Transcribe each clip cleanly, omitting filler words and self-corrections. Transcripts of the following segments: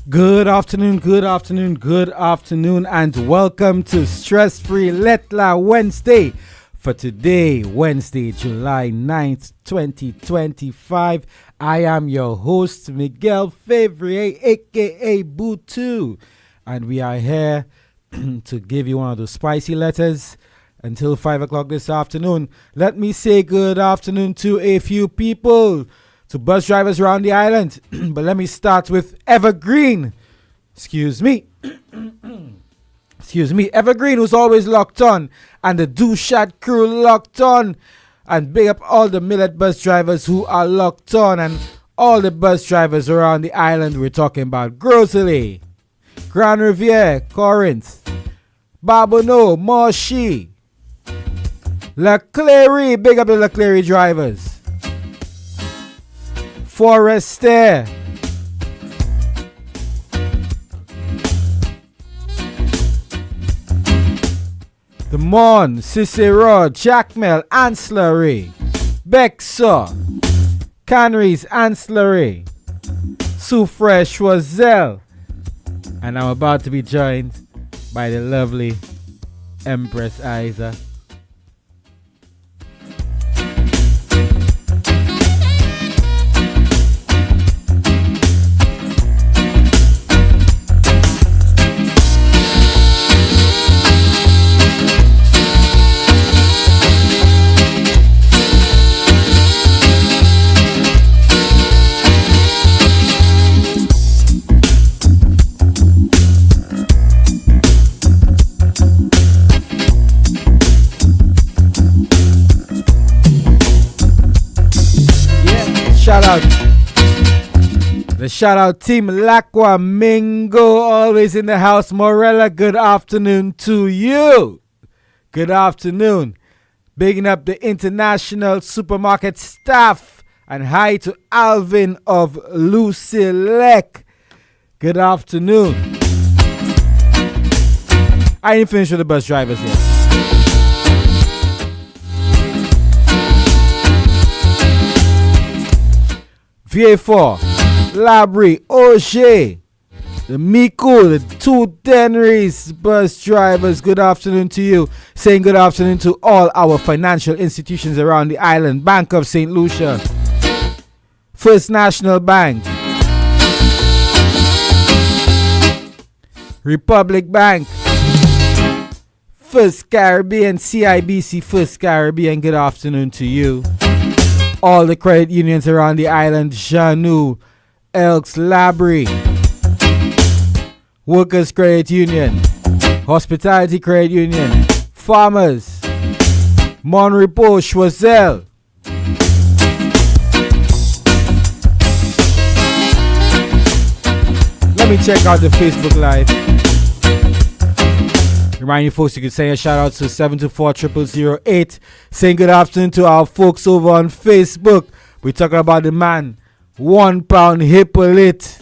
Good afternoon, and welcome to Stress-Free Lettre La Wednesday for today, Wednesday, July 9th, 2025. I am your host, Miguel Favre, aka Boo2, and we are here to give you one of those spicy letters until 5 o'clock this afternoon. Let me say good afternoon to a few people, to bus drivers around the island. But let me start with Evergreen. Excuse me, Evergreen, who's always locked on, and the Dushat crew locked on. And big up all the Millet bus drivers who are locked on, and all the bus drivers around the island. We're talking about Grosley, Grand Riviere, Corinth, Babono, Moshi, La Clary. Big up the La Clary drivers. Forester, The Mon, Cicero, Jackmel, Ancillary, Bexar, Canries, Ancillary, Soufresh, Choiseul, and I'm about to be joined by the lovely Empress Isa. Shout out Team Lacqua Mingo, always in the house. Morella, good afternoon to you. Good afternoon. Bigging up the international supermarket staff. And hi to Alvin of Lucilec. Good afternoon. I ain't finished with the bus drivers yet. VA4, Labry, O'Shea, the Miku, the two Denrys bus drivers. Good afternoon to you. Saying good afternoon to all our financial institutions around the island. Bank of St. Lucia, First National Bank, Republic Bank, First Caribbean, CIBC First Caribbean. Good afternoon to you. All the credit unions around the island. Janu, Elks, Labry, Workers Credit Union, Hospitality Credit Union, Farmers, Monrepo, Choiseul. Let me check out the Facebook Live. Remind you folks, you can send a shout out to 724-0008. Saying good afternoon to our folks over on Facebook. We're talking about the man, 1 pound Hippolyte,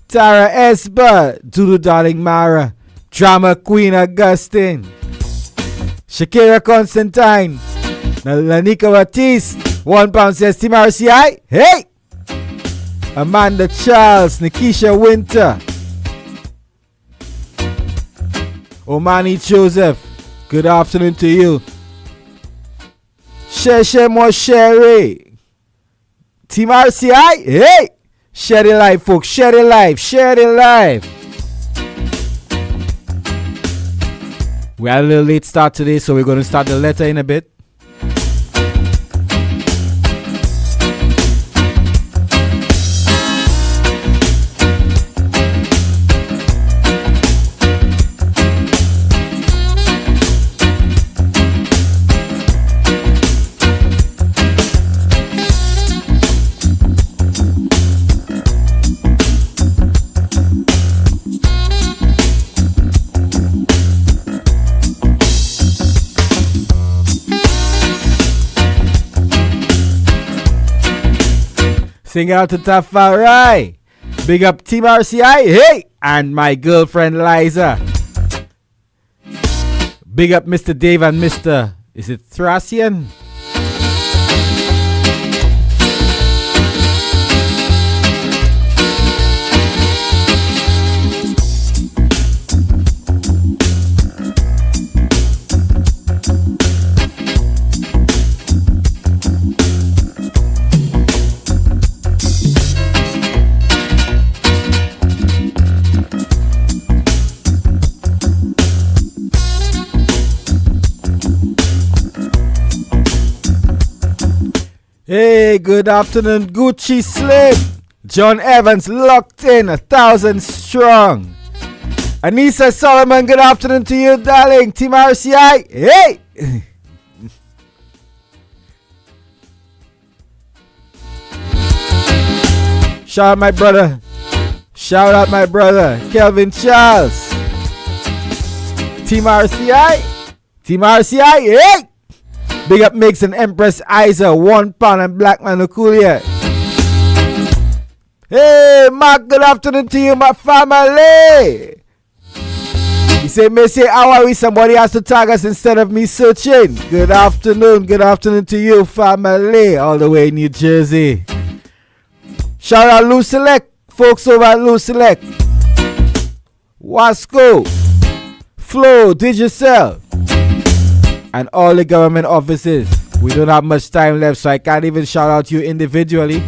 Tara Esba, Doodle Darling Mara, Drama Queen Augustine, Shakira Constantine, Lanika Batiste, 1 pound says Team RCI. Hey! Amanda Charles, Nikisha Winter, Omani Joseph, good afternoon to you. Sheshe Moshere, Team RCI, hey! Share the live, folks. Share the live. Share the live. We had a little late start today, so we're going to start the letter in a bit. Sing out to Tafarai. Big up Team RCI. Hey! And my girlfriend Liza. Big up Mr. Dave and Mr. Is it Thracian? Hey, good afternoon, Gucci Slim. John Evans locked in, 1,000 strong. Anissa Solomon, good afternoon to you, darling. Team RCI, hey! Shout out my brother. Shout out my brother, Kelvin Charles. Team RCI. Team RCI, hey! Big up Mix and Empress Isa, 1 pound and Black Man Okulia. Hey, Mark, good afternoon to you, my family. He said, Missy, how are we? Somebody has to tag us instead of me searching. Good afternoon to you, family, all the way in New Jersey. Shout out Lou Select, folks over at Lou Select. Wasco, Flo, Digicel, and all the government offices. We don't have much time left, so I can't even shout out you individually.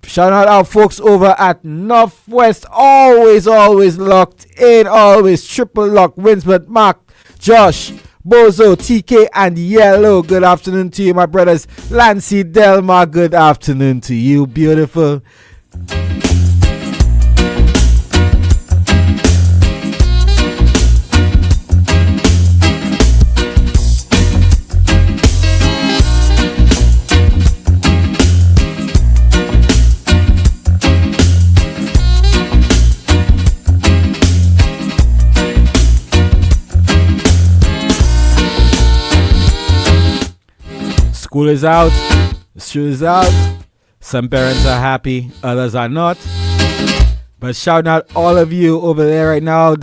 Shout out our folks over at Northwest, always locked in, always triple lock. Winsbert, Mark, Josh, Bozo, TK, and Yellow. Good afternoon to you, my brothers. Lancy, Delmar, good afternoon to you, beautiful. School is out, school is out. Some parents are happy, others are not. But shout out all of you over there right now,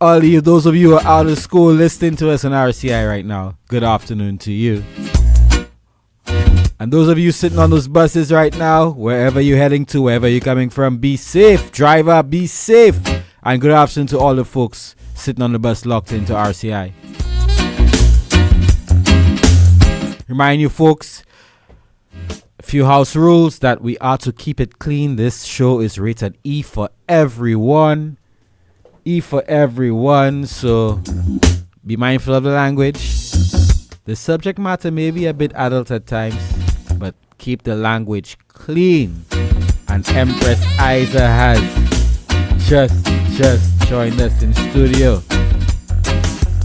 all of you, those of you who are out of school listening to us on RCI right now. Good afternoon to you. And those of you sitting on those buses right now, wherever you're heading to, wherever you're coming from, be safe. Driver, be safe. And good afternoon to all the folks sitting on the bus locked into RCI. Remind you folks, a few house rules that we are to keep it clean. This show is rated E for everyone. E for everyone, so be mindful of the language. The subject matter may be a bit adult at times, but keep the language clean. And Empress Isa has just joined us in studio.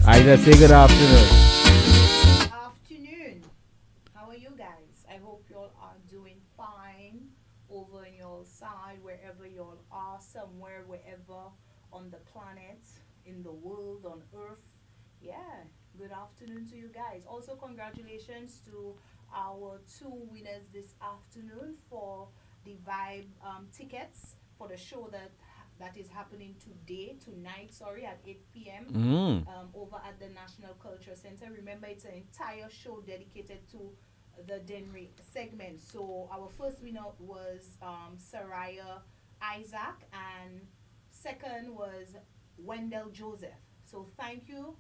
Isa, say good afternoon. Somewhere, wherever on the planet, in the world, on earth. Yeah, good afternoon to you guys. Also, congratulations to our 2 winners this afternoon for the Vibe tickets for the show that is happening tonight, at 8 p.m. Over at the National Culture Center. Remember, it's an entire show dedicated to the Denry segment. So our first winner was Saraya Isaac, and second was Wendell Joseph. So thank you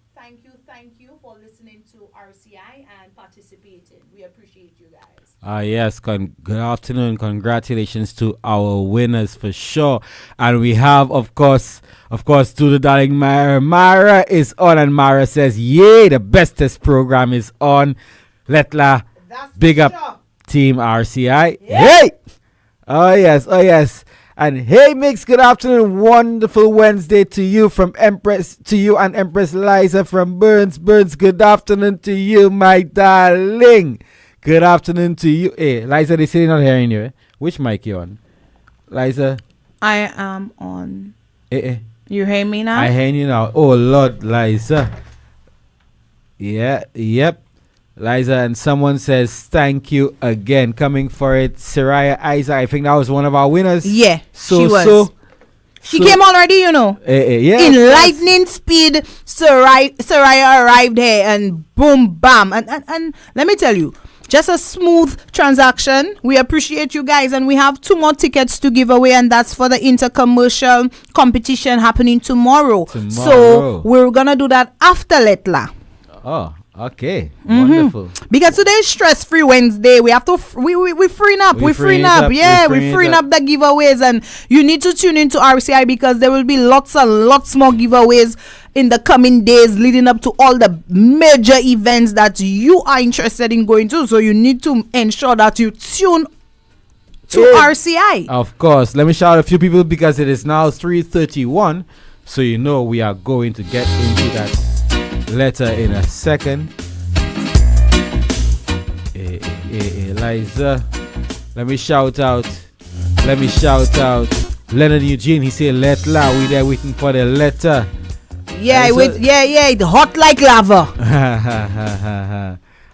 for listening to RCI and participating. We appreciate you guys. Yes, good afternoon. Congratulations to our winners for sure. And we have, of course, to the darling Mara. Mara is on, and Mara says, yay, the bestest program is on. Letla, big up Team RCI. Yeah. Hey! Oh yes. And hey Mix, good afternoon. Wonderful Wednesday to you and Empress Liza from Burns. Good afternoon to you, my darling. Good afternoon to you. Hey, Liza, they say they're not hearing you. Which mic you on? Liza? I am on. You hear me now? I hear you now. Oh Lord, Liza. Yeah, yep. Liza, and someone says thank you again. Coming for it, Saraya Isaac. I think that was one of our winners. Yeah, she was. She came already, yeah. In lightning speed, Saraya arrived here and boom, bam. And let me tell you, just a smooth transaction. We appreciate you guys, and we have 2 more tickets to give away, and that's for the intercommercial competition happening tomorrow. So we're going to do that after Letla. Oh. Okay, wonderful. Because today is stress-free Wednesday. We have to we freeing up. We're freeing up. Yeah, we're freeing up the giveaways, and you need to tune into RCI because there will be lots and lots more giveaways in the coming days leading up to all the major events that you are interested in going to. So you need to ensure that you tune to RCI. Of course. Let me shout out a few people because it is now 3:31. So you know we are going to get into that letter in a second. Eliza, let me shout out Leonard Eugene. He said Lettre La, we there waiting for the letter. Yeah, it's hot like lava.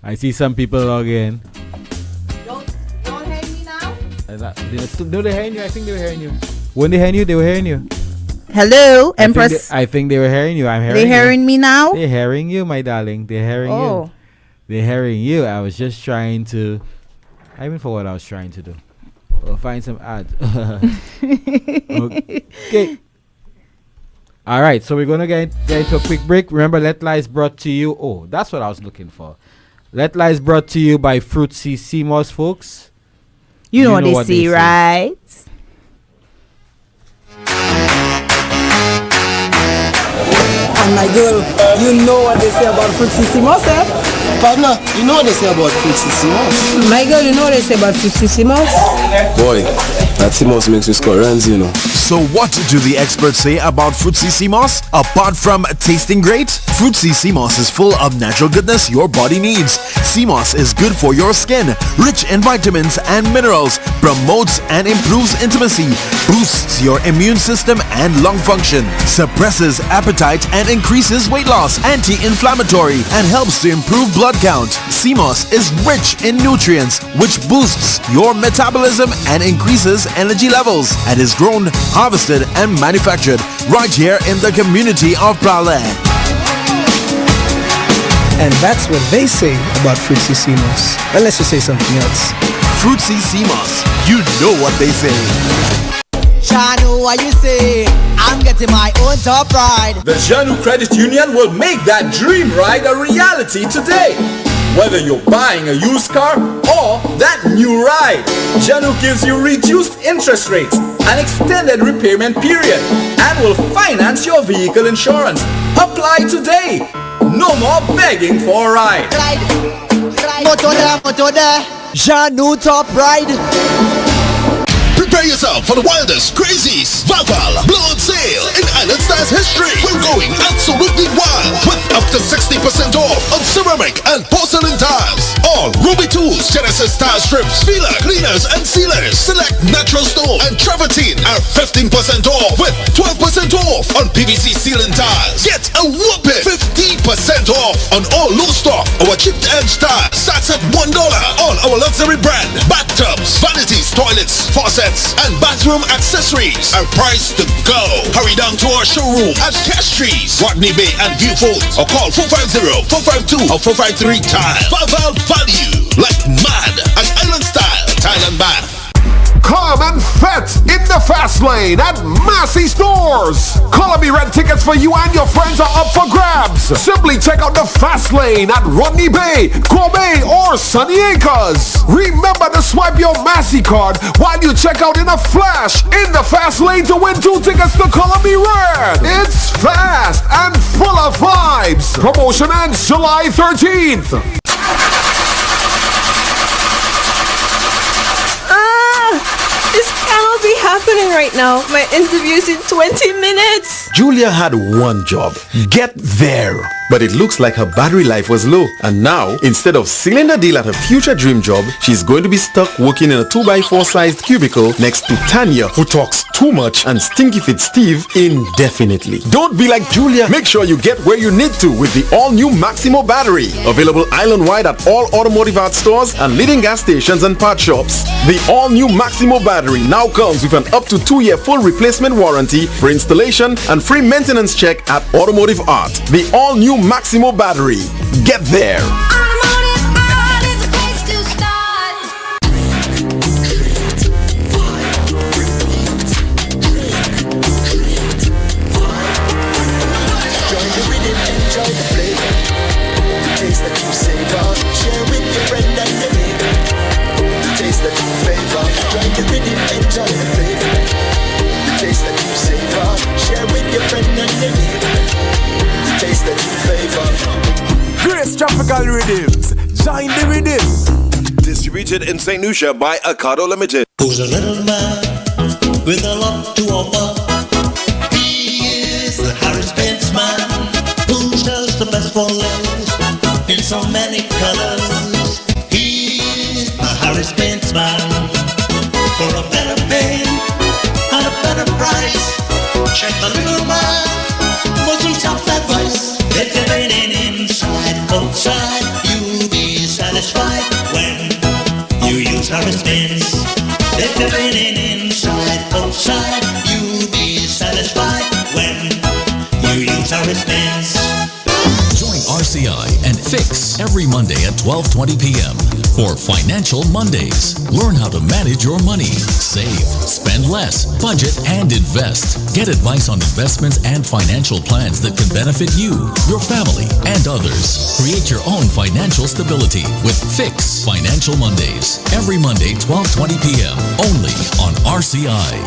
I see some people logging. Don't hang me now. No, they're hearing you. I think they were hearing you. When they hearing you, they were hearing you. Hello, Empress. I think they were hearing you. They're hearing me now? They're hearing you, my darling. They're hearing you. They're hearing you. I was just trying to... I even forgot what I was trying to do. We'll find some ads. Okay. All right, so we're going to get into a quick break. Remember, Lettre La is brought to you... Oh, that's what I was looking for. Lettre La is brought to you by Fruitsy CMOS, folks. You know what they say, right? And my girl, you know what they say about Fruitsy CMOS, eh? Partner, you know what they say about Fruitsy CMOS? My girl, you know what they say about Fruitsy CMOS? Boy, that CMOS makes me score runs, you know. So what do the experts say about Fruitsy CMOS? Apart from tasting great, Fruitsy CMOS is full of natural goodness your body needs. CMOS is good for your skin, rich in vitamins and minerals, promotes and improves intimacy, boosts your immune system and lung function, suppresses appetite and increases weight loss, anti-inflammatory, and helps to improve blood count. CMOS is rich in nutrients, which boosts your metabolism and increases energy levels, and is grown, harvested, and manufactured right here in the community of Prale. And that's what they say about Fruitsy CMOS. Unless you say something else. Fruitsy CMOS, you know what they say. Janu, what you say? I'm getting my own top ride. The Janu Credit Union will make that dream ride a reality today. Whether you're buying a used car or that new ride, Janu gives you reduced interest rates, an extended repayment period, and will finance your vehicle insurance. Apply today. No more begging for a ride. Motor there. Janu top ride. Prepare yourself for the wildest, craziest, Valval blowout sale in Island Stars history. We're going absolutely wild with up to 60% off on ceramic and porcelain tiles. All Ruby Tools, Genesis tile strips, feeler, cleaners, and sealers. Select natural stone and travertine are 15% off with 12% off on PVC ceiling tiles. Get a whopping 50% off on all low stock. Our chipped edge tiles starts at $1 on our luxury brand. Bathtubs, vanities, toilets, faucets, and bathroom accessories are priced to go. Hurry down to our showroom at Cash Trees, Rodney Bay, and Viewfold, or call 450-452 or 453 Tile. Valval value like mad at Island Style, Thailand Bath. Come and fet in the fast lane at Massey Stores. Color Me Red tickets for you and your friends are up for grabs. Simply check out the fast lane at Rodney Bay, Kobe, or Sunny Acres. Remember to swipe your Massey card while you check out in a flash in the fast lane to win 2 tickets to Color Me Red. It's fast and full of vibes. Promotion ends July 13th. This cannot be happening right now. My interview's in 20 minutes. Julia had one job, get there. But it looks like her battery life was low. And now, instead of sealing the deal at her future dream job, she's going to be stuck working in a 2x4 sized cubicle next to Tanya, who talks too much, and Stinky Fit Steve indefinitely. Don't be like Julia. Make sure you get where you need to with the all-new Maximo battery. Available island-wide at all automotive art stores and leading gas stations and part shops. The all-new Maximo battery now comes with an up to 2-year full replacement warranty for installation and free maintenance check at Automotive Art. The all-new Maximo battery. Get there. Join the rhythm, enjoy the flavor. Taste the tropical rhythms. Join the rhythm. Distributed in St. Lucia by Acado Limited. Who's a little man with a lot to offer? He is the Harris Benz man who sells the best for less in so many colors. He is the Harris Benz man for a better pay and a better price. Check the little man, what's his top advice? If you're raining inside, outside, you'll be satisfied when you use Harris Benz. If you're raining inside, outside, you'll be satisfied when you use Harris Benz. Join RCI and Fix every Monday at 12:20 p.m. for Financial Mondays. Learn how to manage your money, save, spend less, budget, and invest. Get advice on investments and financial plans that can benefit you, your family, and others. Create your own financial stability with Fix Financial Mondays. Every Monday, 12:20 p.m. only on RCI.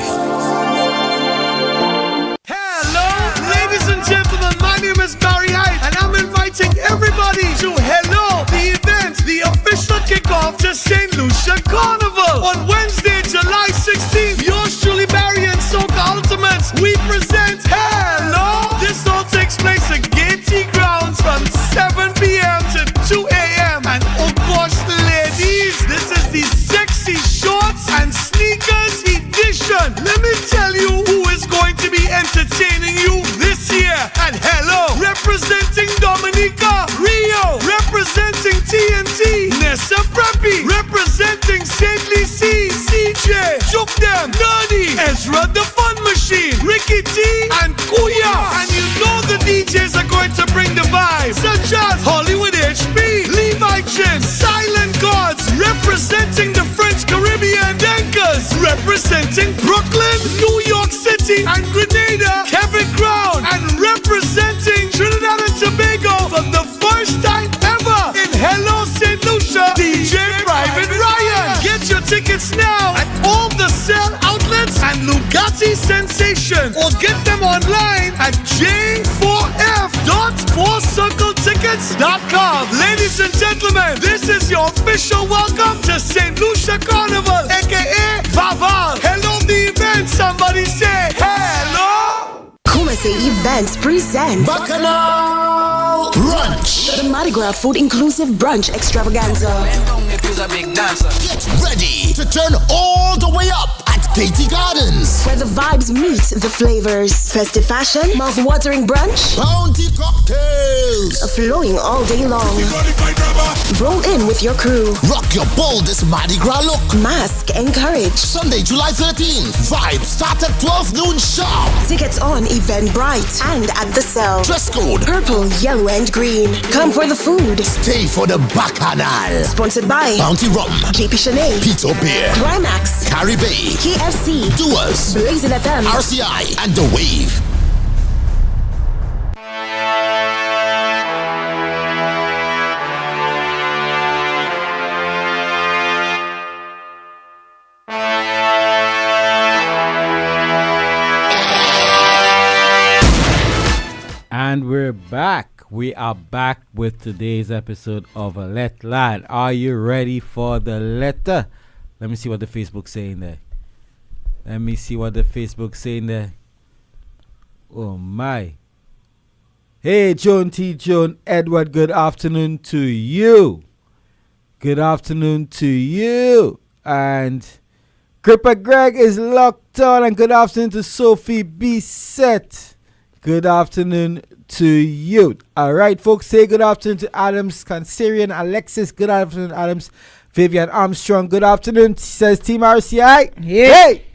Hello, ladies and gentlemen, my name is Barry Hyde, and I'm inviting everybody to Hello, the event, the official kickoff to St. Lucia Carnival on Wednesday, July 16th. Yours truly, Barry and Soca Ultimates, we present Hello. This all takes place at Gaiety Grounds from 7 p.m. to 2 a.m. And oh gosh, ladies, this is the sexy shorts and sneakers edition. Let me tell you who is going to be entertaining you this year. And hello, representing Dominica, Rio, representing TNT, Nessa Preppy, representing St. Lucie, CJ, Juke Them, Nerdy, Ezra the Fun Machine, Ricky T, and Kuya. And you know the DJs are going to bring the vibes, such as Hollywood HP, Levi Chin, Silent Gods, representing the French Caribbean Dankers, representing Brooklyn, New York City, and Grenada, Kevin Crown, and representing Trinidad and Tobago for the first time ever in Hello St. Lucia, DJ Private Ryan. Get your tickets now at all the sell outlets and Lugatti Sensation, or get them online at j4f.4circletickets.com. Ladies and gentlemen, this is your official welcome to St. Lucia Carnival, aka Vaval. Hello, the event. Somebody say hello. Kumasi Events presents Bacchanal Brunch. The Mardi Gras Food Inclusive Brunch Extravaganza. Get ready to turn all the way up at Gaiety Gardens, where the vibes meet the flavors. Festive fashion, mouth-watering brunch, bounty cocktails, flowing all day long. Roll in with your crew. Rock your boldest Mardi Gras look. Mask and courage. Sunday, July 13th. Vibes start at 12 noon sharp. Tickets on Eventbrite and at the cell. Dress code purple, yellow, and green. Come for the food. Stay for the Bacchanal. Sponsored by Bounty Rum, JP Chanel, Pito Beer, Climax, Carrie Bay, KFC, Doers, Blazing FM, RCI, and The Wave. And we're back. We are back with today's episode of Lettre La. Are you ready for the letter? Let me see what the Facebook's saying there. Oh my. Hey, Joan T. Joan Edward, good afternoon to you. Good afternoon to you. And Gripper Greg is locked on. And good afternoon to Sophie B. Set. Good afternoon to you. All right, folks, say good afternoon to Adams Cancerian, Alexis. Good afternoon, Adams. Vivian Armstrong. Good afternoon. She says, Team RCI. Yeah. Hey.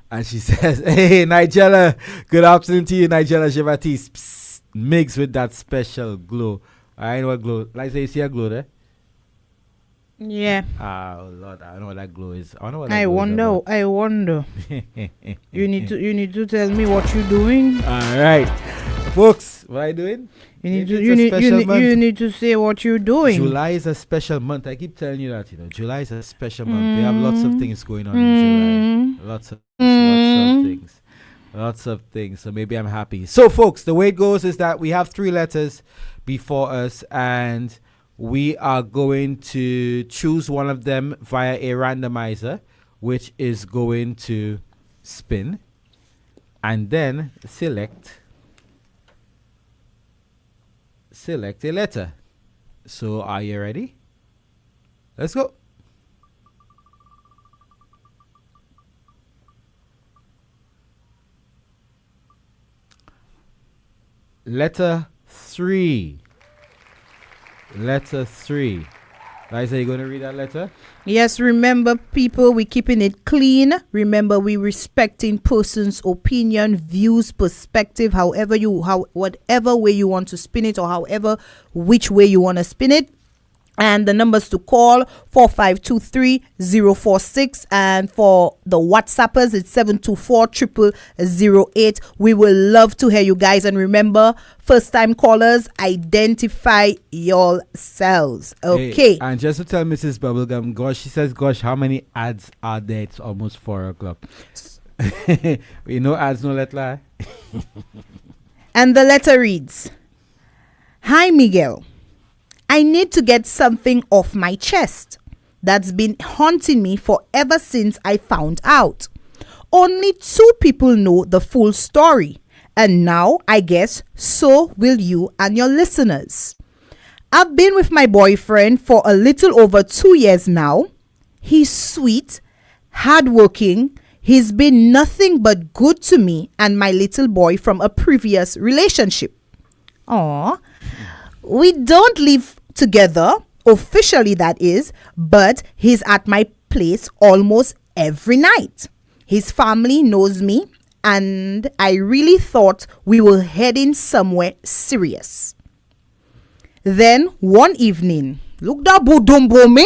And she says, hey, Nigella. Good afternoon to you, Nigella Jevatis. Mixed with that special glow. I know what glow. Like say, you see a glow there? Yeah. Oh Lord, I don't know what that glow is. I wonder. You need to tell me what you're doing. All right, folks, what are you doing? You need to say what you're doing. July is a special month. I keep telling you that. July is a special month. We have lots of things going on in July. Lots of things. So maybe I'm happy. So, folks, the way it goes is that we have 3 letters before us, and we are going to choose one of them via a randomizer, which is going to spin and then select a letter. So are you ready? Let's go. Letter 3. Letter 3. Liza, you going to read that letter? Yes, remember, people, we keeping it clean. Remember, we respecting person's opinion, views, perspective, whatever way you want to spin it, or however which way you want to spin it. And the numbers to call 4523-046, and for the WhatsAppers it's 724-0008. We will love to hear you guys, and remember, first time callers, identify yourselves. Okay. Hey, and just to tell Mrs. Bubblegum, gosh, she says, gosh, how many ads are there? It's almost 4 o'clock. We know ads, no let lie. And the letter reads, Hi Miguel, I need to get something off my chest that's been haunting me forever since I found out. Only 2 people know the full story, and now I guess so will you and your listeners. I've been with my boyfriend for a little over 2 years now. He's sweet, hardworking. He's been nothing but good to me and my little boy from a previous relationship. Aww. We don't live together, officially that is, but he's at my place almost every night. His family knows me, and I really thought we were heading somewhere serious. Then one evening, look that budumbo me.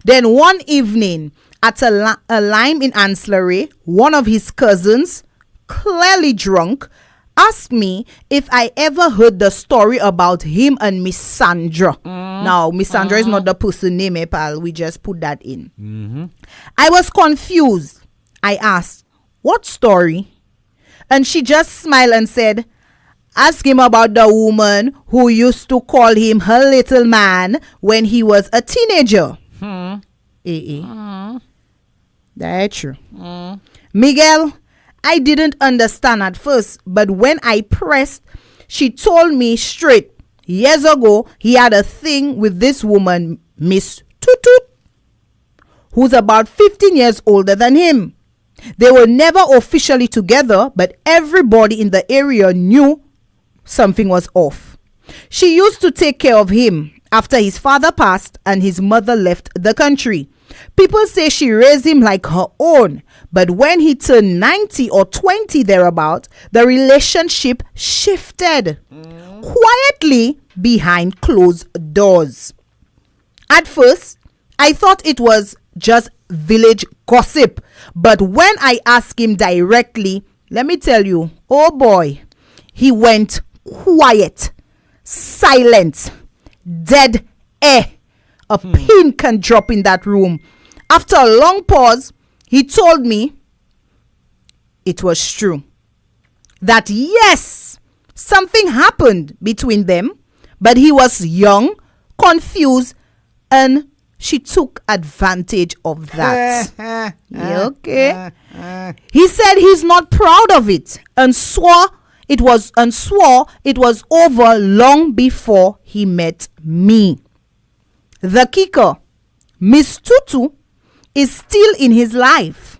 Then one evening at a lime in Ancillary, one of his cousins, clearly drunk, asked me if I ever heard the story about him and Miss Sandra. Now, Miss Sandra is not the person name, pal. We just put that in. I was confused. I asked, what story? And she just smiled and said, ask him about the woman who used to call him her little man when he was a teenager. That's true. Miguel, I didn't understand at first, but when I pressed, she told me straight. Years ago, he had a thing with this woman, Miss Tutu, who's about 15 years older than him. They were never officially together, but everybody in the area knew something was off. She used to take care of him after his father passed and his mother left the country. People say she raised him like her own, but when he turned 90 or 20 thereabout, the relationship shifted quietly behind closed doors. At first, I thought it was just village gossip, but when I asked him directly, let me tell you, oh boy, he went quiet, silent, dead air. A pin can drop in that room. After a long pause, he told me it was true. That yes, something happened between them, but he was young, confused, and she took advantage of that. Okay. He said he's not proud of it and swore it was over long before he met me. The kicker, Miss Tutu, is still in his life,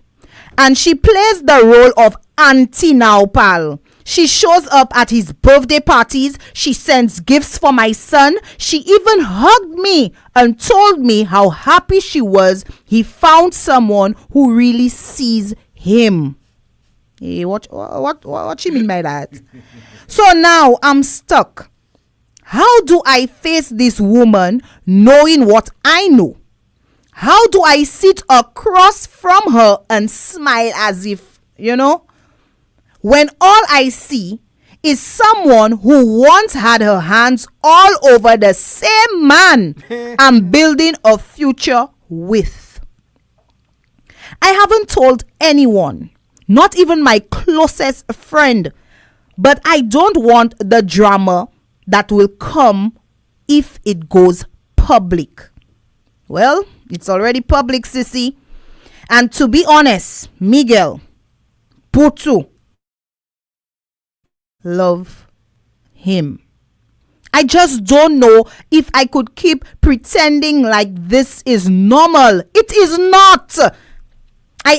and she plays the role of auntie now, pal. She shows up at his birthday parties. She sends gifts for my son. She even hugged me and told me how happy she was he found someone who really sees him. Hey, what she mean by that? So now I'm stuck. How do I face this woman knowing what I know? How do I sit across from her and smile as if, when all I see is someone who once had her hands all over the same man I'm building a future with? I haven't told anyone, not even my closest friend, but I don't want the drama that will come if it goes public. Well, it's already public, sissy. And to be honest, Miguel, Putu, love him. I just don't know if I could keep pretending like this is normal. It is not. I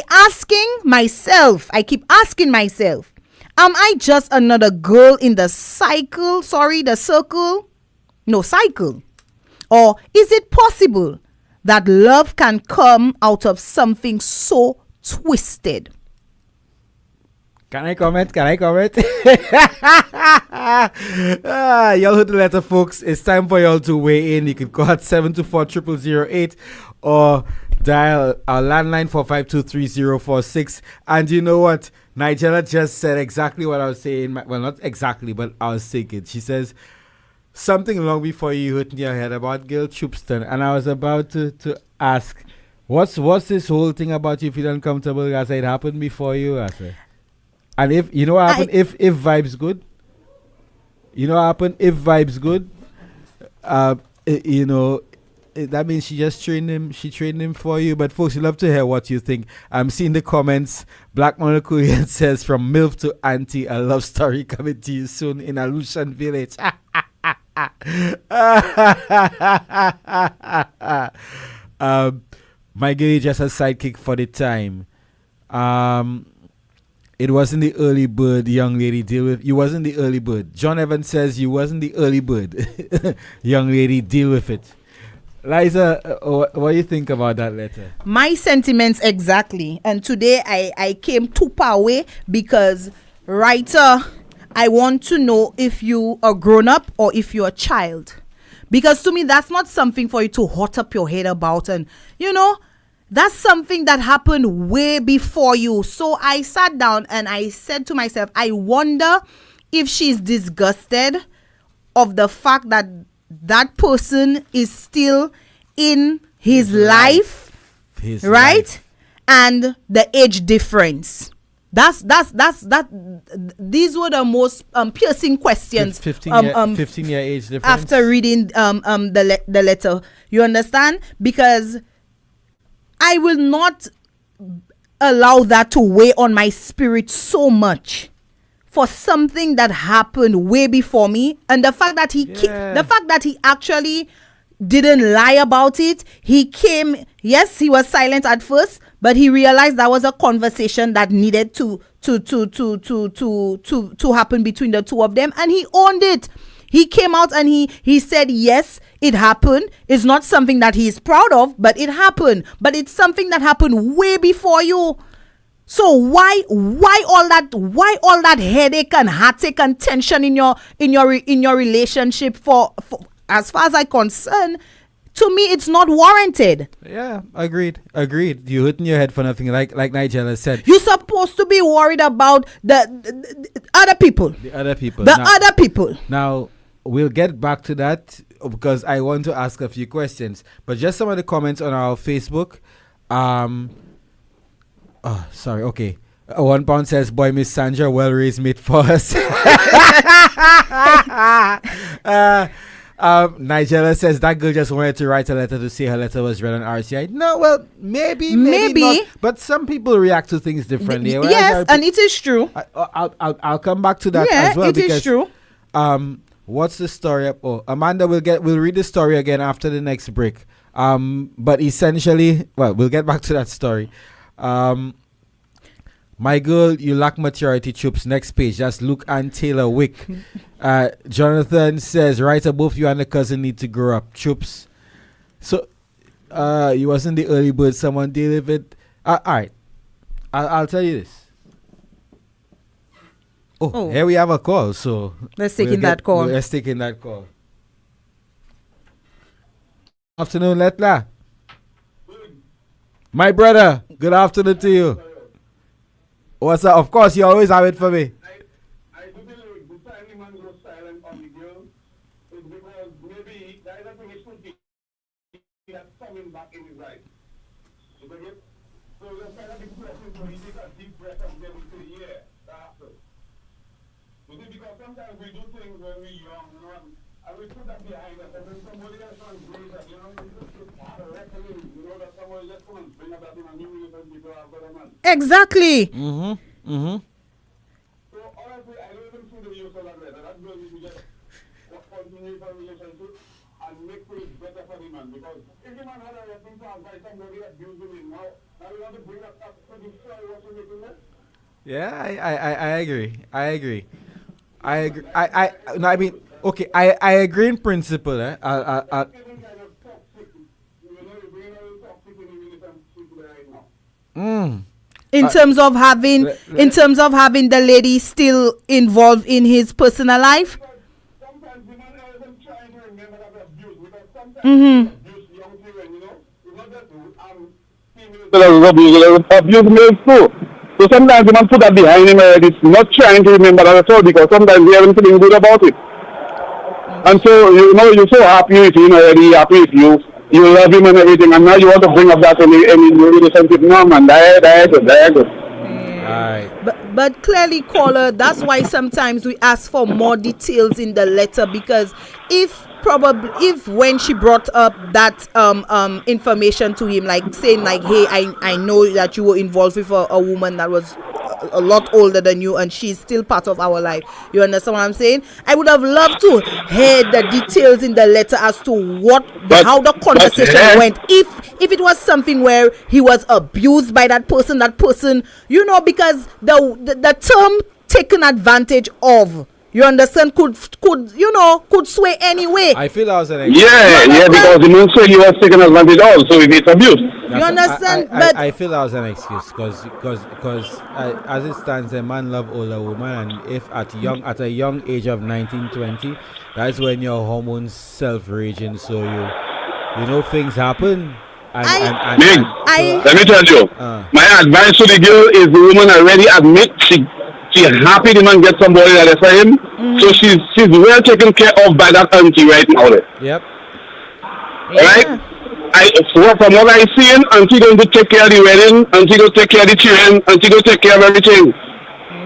keep asking myself, am I just another girl in the cycle? Cycle. Or is it possible that love can come out of something so twisted? Can I comment? Y'all heard the letter, folks. It's time for y'all to weigh in. You can call at 724-0008 or dial our landline 452-3046. And you know what? Nigella just said exactly what I was saying. Well, not exactly, but I was thinking. She says, something long before you hit in your head about Gil Chupston. And I was about to ask, what's this whole thing about you feeling uncomfortable? I said, it happened before you. I said. And if you know what happened, if vibes good, you know what happened, if vibes good, that means she just trained him for you. But folks, you love to hear what you think. I'm seeing the comments. Black Monokorean says, from MILF to Auntie, a love story coming to you soon in Aleutian Village. My girl just a sidekick for the time. It wasn't the early bird, young lady, deal with. You wasn't the early bird. John Evans says you wasn't the early bird. Young lady, deal with it. Liza, what do you think about that letter? My sentiments exactly. And today I came too far away because, writer, I want to know if you are grown up or if you're a child. Because to me, that's not something for you to hot up your head about. And, that's something that happened way before you. So I sat down and I said to myself, I wonder if she's disgusted of the fact that that person is still in his life, right? And the age difference. These were the most piercing questions. 15-year age difference. After reading the letter, you understand? Because I will not allow that to weigh on my spirit so much for something that happened way before me. And the fact that he actually didn't lie about it. He came, yes, he was silent at first, but he realized that was a conversation that needed to happen between the two of them, and he owned it. He came out and he said, yes, it happened. It's not something that he's proud of, but it happened. But it's something that happened way before you. So why all that headache and heartache and tension in your relationship for as far as I'm concerned, to me it's not warranted. Yeah, agreed. You hitting your head for nothing, like Nigella said. You're supposed to be worried about the other people. The other people. Other people. Now, we'll get back to that because I want to ask a few questions. But just some of the comments on our Facebook. Okay. £1 says, boy, Miss Sandra, well-raised mate for us. Nigella says that girl just wanted to write a letter to say her letter was read on RCI. No, well, maybe not. But some people react to things differently. Yes, and it is true. I'll come back to that as well. It is true. What's the story? Amanda we'll read the story again after the next break. But essentially, we'll get back to that story. My girl, you lack maturity, Chups. Next page. That's Luke and Taylor Wick. Jonathan says, writer, both you and the cousin need to grow up. Chups. So, you wasn't the early bird. Someone deal with it. All right. I'll tell you this. Oh, here we have a call. So let's take in that call. Let's take in that call. Afternoon, Letla. My brother, good afternoon to you. What's up? Of course, you always have it for me. I do believe the time the man goes silent on the girl is because maybe the other thing is thinking that's coming back in his life. So the kind of depression, so he takes a deep breath and then he says, yeah, after. You see, because sometimes we do things when we're young, And we put that behind us, and then somebody else comes and brings that, you know, reckoning, you know, that somebody just come and bring up that in a new relationship or I've got a man. Exactly. So honestly, I don't even see the use of that letter. That girl needs to just continue for a relationship and make things better for the man. Because if the man had a thing to advise somebody abusing him now we want to bring up that to the story what's making this. Yeah, I agree. No, I mean, okay, I agree in principle. In terms of having the lady still involved in his personal life. Abuse males too. So sometimes the man put that behind him already, not trying to remember that at all, because sometimes they haven't feeling good about it. And so, you know, you're so happy with him already, happy with you love him and everything, and now you want to bring up that in the relationship. No, man, that good. But clearly, caller, that's why sometimes we ask for more details in the letter, because if when she brought up that information to him, like saying like, hey, I know that you were involved with a woman that was a lot older than you and she's still part of our life, you understand what I'm saying? I would have loved to hear the details in the letter as to how the conversation went. If it was something where he was abused by that person, you know, because the term taken advantage of, you understand, could sway anyway. I feel that was an excuse. Yeah, because the man said he was taken advantage of, so if it's abuse. You understand? I feel that was an excuse because as it stands, a man love older woman, and if at a young age of 19, 20, that's when your hormones self-raging, so you know things happen. Let me tell you, my advice to the girl is the woman already admit she's happy the man gets somebody that is for him. So she's well taken care of by that auntie right now. Yep. Right? From what I seen, auntie going to take care of the wedding, auntie going to take care of the children, auntie going to take care of everything.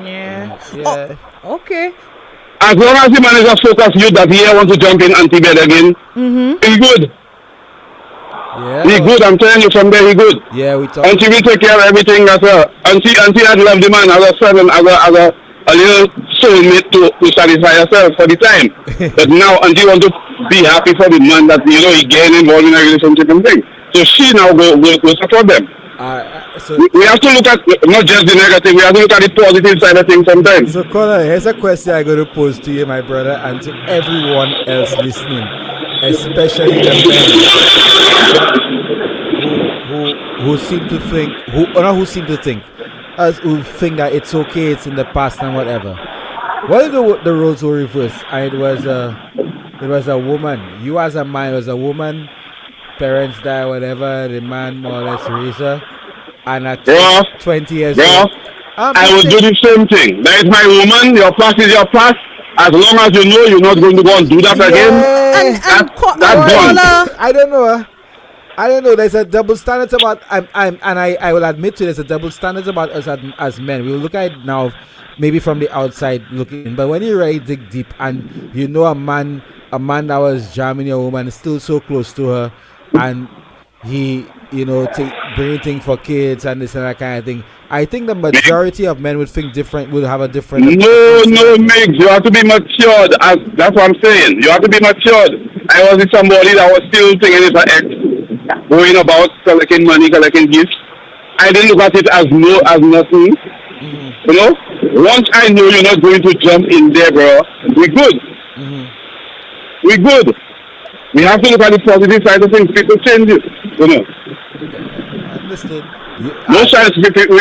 Yeah. Oh, okay. As long as the man is a focused youth that he want to jump in auntie bed again, he's good. Yeah. He good, I'm telling you, from there he good. Yeah, we talk. Auntie will take care of everything as well. Auntie had loved the man as a son and as a little soulmate to satisfy herself for the time. But now auntie want to be happy for the man that, you know, he get involved in a relationship and thing. So she now go support them. We have to look at not just the negative, we have to look at the positive side of things sometimes. So Colin, here's a question I'm going to pose to you, my brother, and to everyone else listening, especially the men who think that it's okay, it's in the past and whatever. What if the roles were reversed and it was a woman? You as a man, it was a woman, parents die, whatever, the man more or less raised her, and at 20 years old, I would do the same thing. That is my woman, your past is your past. As long as you know you're not going to go and do that again, that's gone. I don't know. There's a double standard about I will admit to there's a double standard about us as men. We will look at it now, maybe from the outside looking, but when you really dig deep and you know a man that was jamming your woman, still so close to her, and he, you know, bringing things for kids and this and that kind of thing. I think the majority of men would think different, would have a different. No, Migs, you have to be matured. That's what I'm saying. You have to be matured. I was with somebody that was still thinking it's an ex, going about collecting money, collecting gifts. I didn't look at it as nothing. You know, once I know you're not going to jump in there, bro, we're good. We're good. We have to look at the positive side of things. People change it, you know. Understood. No chance. We look at the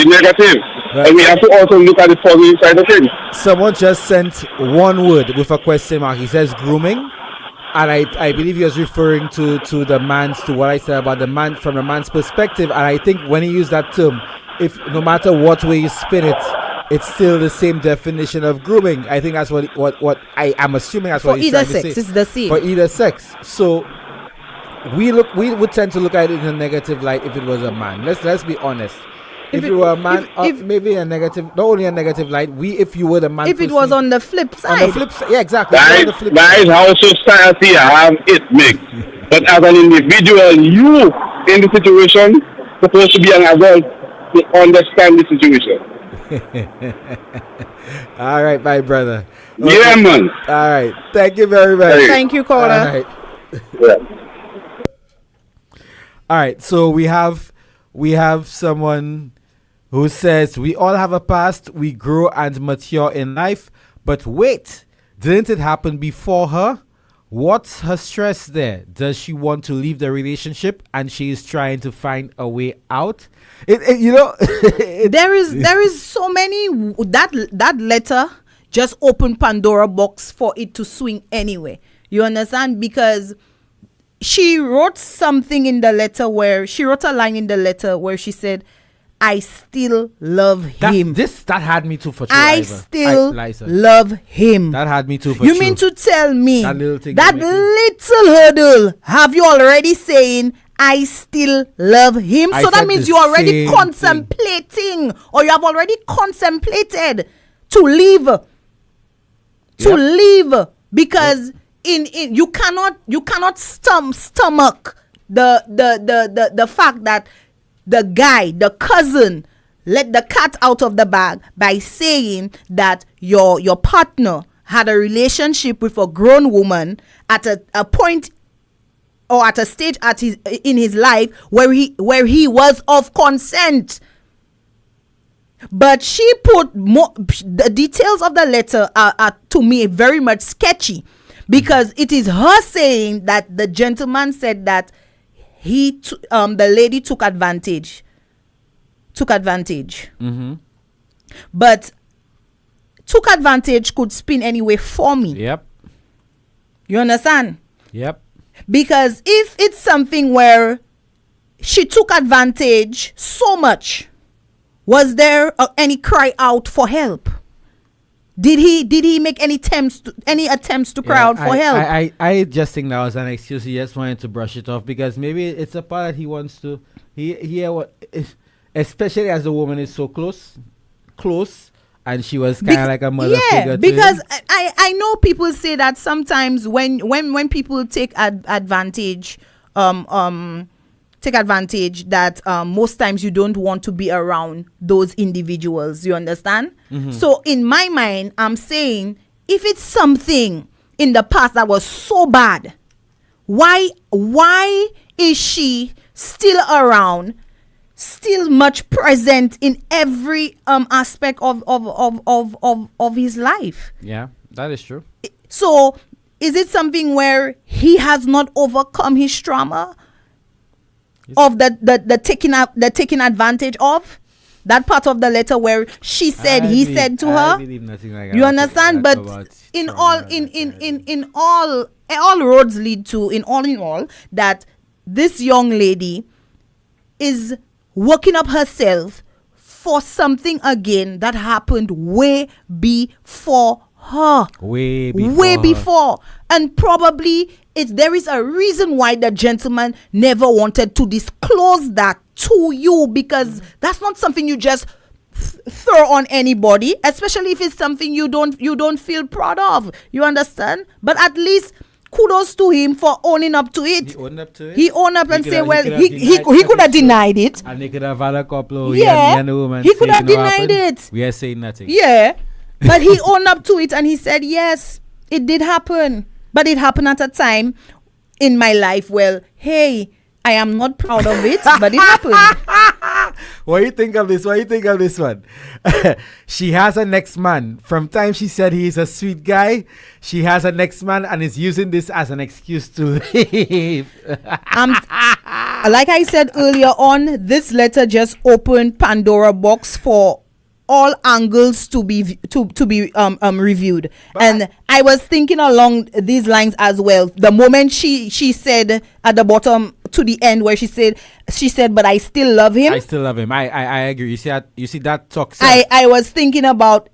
negative, and we have to also look at the positive side of things. Someone just sent one word with a question mark. He says grooming, and I believe he was referring to what I said about the man from the man's perspective. And I think when he used that term, if no matter what way you spin it, it's still the same definition of grooming. I think that's what I am assuming that's what he's trying to say. For either sex, it's the same. For either sex. So we would tend to look at it in a negative light if it was a man. Let's be honest. If you were a man, maybe a negative, not only a negative light. If you were the man. If it was on the flip side. On the flip side, yeah, exactly. That is how society have it mixed. But as an individual, you in the situation supposed to be an adult to understand the situation. All right, my brother. Okay. Yeah, man. All right. Thank you very much. Thank you, caller. All right. All right. So we have someone who says we all have a past. We grow and mature in life. But wait, didn't it happen before her? What's her stress there? Does she want to leave the relationship and she is trying to find a way out? There is so many that letter just opened Pandora box for it to swing anyway. You understand? Because she wrote something in the letter where she wrote a line in the letter where she said, I still love him. That had me too for sure. I still love him. That had me too for sure. You mean to tell me that little hurdle have you already saying I still love him? So that means you're already contemplating or you have already contemplated to leave. To leave because in you cannot stomach the fact that the guy, the cousin, let the cat out of the bag by saying that your partner had a relationship with a grown woman at a point or at a stage in his life where he was of consent. But she put the details of the letter are to me very much sketchy because it is her saying that the gentleman said that the lady took advantage. Mm-hmm. But took advantage could spin anyway for me. Yep. You understand? Yep. Because if it's something where she took advantage so much, was there any cry out for help? Did he make any attempts to cry out for help? I just think that was an excuse. He just wanted to brush it off because maybe it's a part that he wants to. Especially as the woman is so close, and she was kind of like a mother figure. Because I know people say that sometimes when people take advantage, that most times you don't want to be around those individuals. You understand? Mm-hmm. So in my mind, I'm saying if it's something in the past that was so bad, why is she still around, still much present in every aspect of his life? Yeah, that is true. So is it something where he has not overcome his trauma? Of the taking advantage of that part of the letter where she said said to her. You understand? But in all roads lead to in all that this young lady is working up herself for something again that happened way before her. Way before. And probably there is a reason why the gentleman never wanted to disclose that to you, because that's not something you just throw on anybody, especially if it's something you don't feel proud of. You understand? But at least kudos to him for owning up to it. He owned up and said, well, he could have denied it. And they could have had a couple of he could have denied it. We are saying nothing. Yeah. But he owned up to it and he said, yes, it did happen. But it happened at a time in my life. Well, hey, I am not proud of it, but it happened. What do you think of this? What do you think of this one? She has a next man. From time she said he is a sweet guy, she has a next man and is using this as an excuse to leave. Like I said earlier on, this letter just opened Pandora box for all angles to be reviewed. And I was thinking along these lines as well. The moment she said at the bottom to the end where she said, but I still love him. I still love him. I agree. You see that toxic. I was thinking about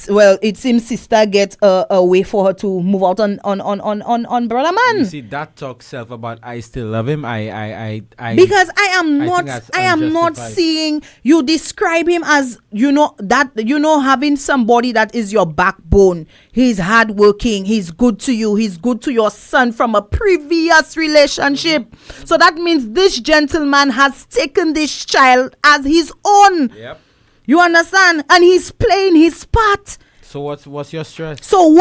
well, it seems sister gets a way for her to move out on brother man. You see that talk self about I still love him. Because I am not seeing you describe him as having somebody that is your backbone. He's hardworking. He's good to you. He's good to your son from a previous relationship. So that means this gentleman has taken this child as his own. Yep. You understand? And he's playing his part. So what's your stress? So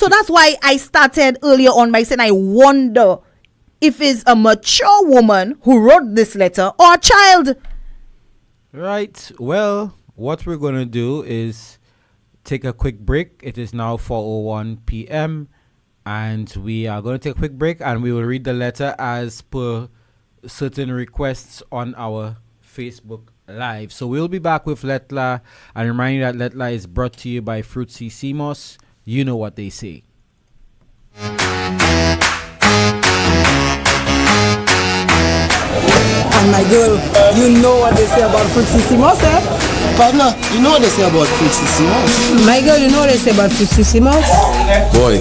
that's why I started earlier on by saying I wonder if it's a mature woman who wrote this letter or a child. Right. Well, what we're going to do is take a quick break. It is now 4:01 p.m. and we are going to take a quick break and we will read the letter as per certain requests on our Facebook Live. So we'll be back with Lettre La, and remind you that Lettre La is brought to you by Fruitsy CMOS. You know what they say. And my girl, you know what they say about Fruitsy CMOS, eh? Partner, you know what they say about Fruitsy CMOS? My girl, you know what they say about Fruitsy CMOS? Boy,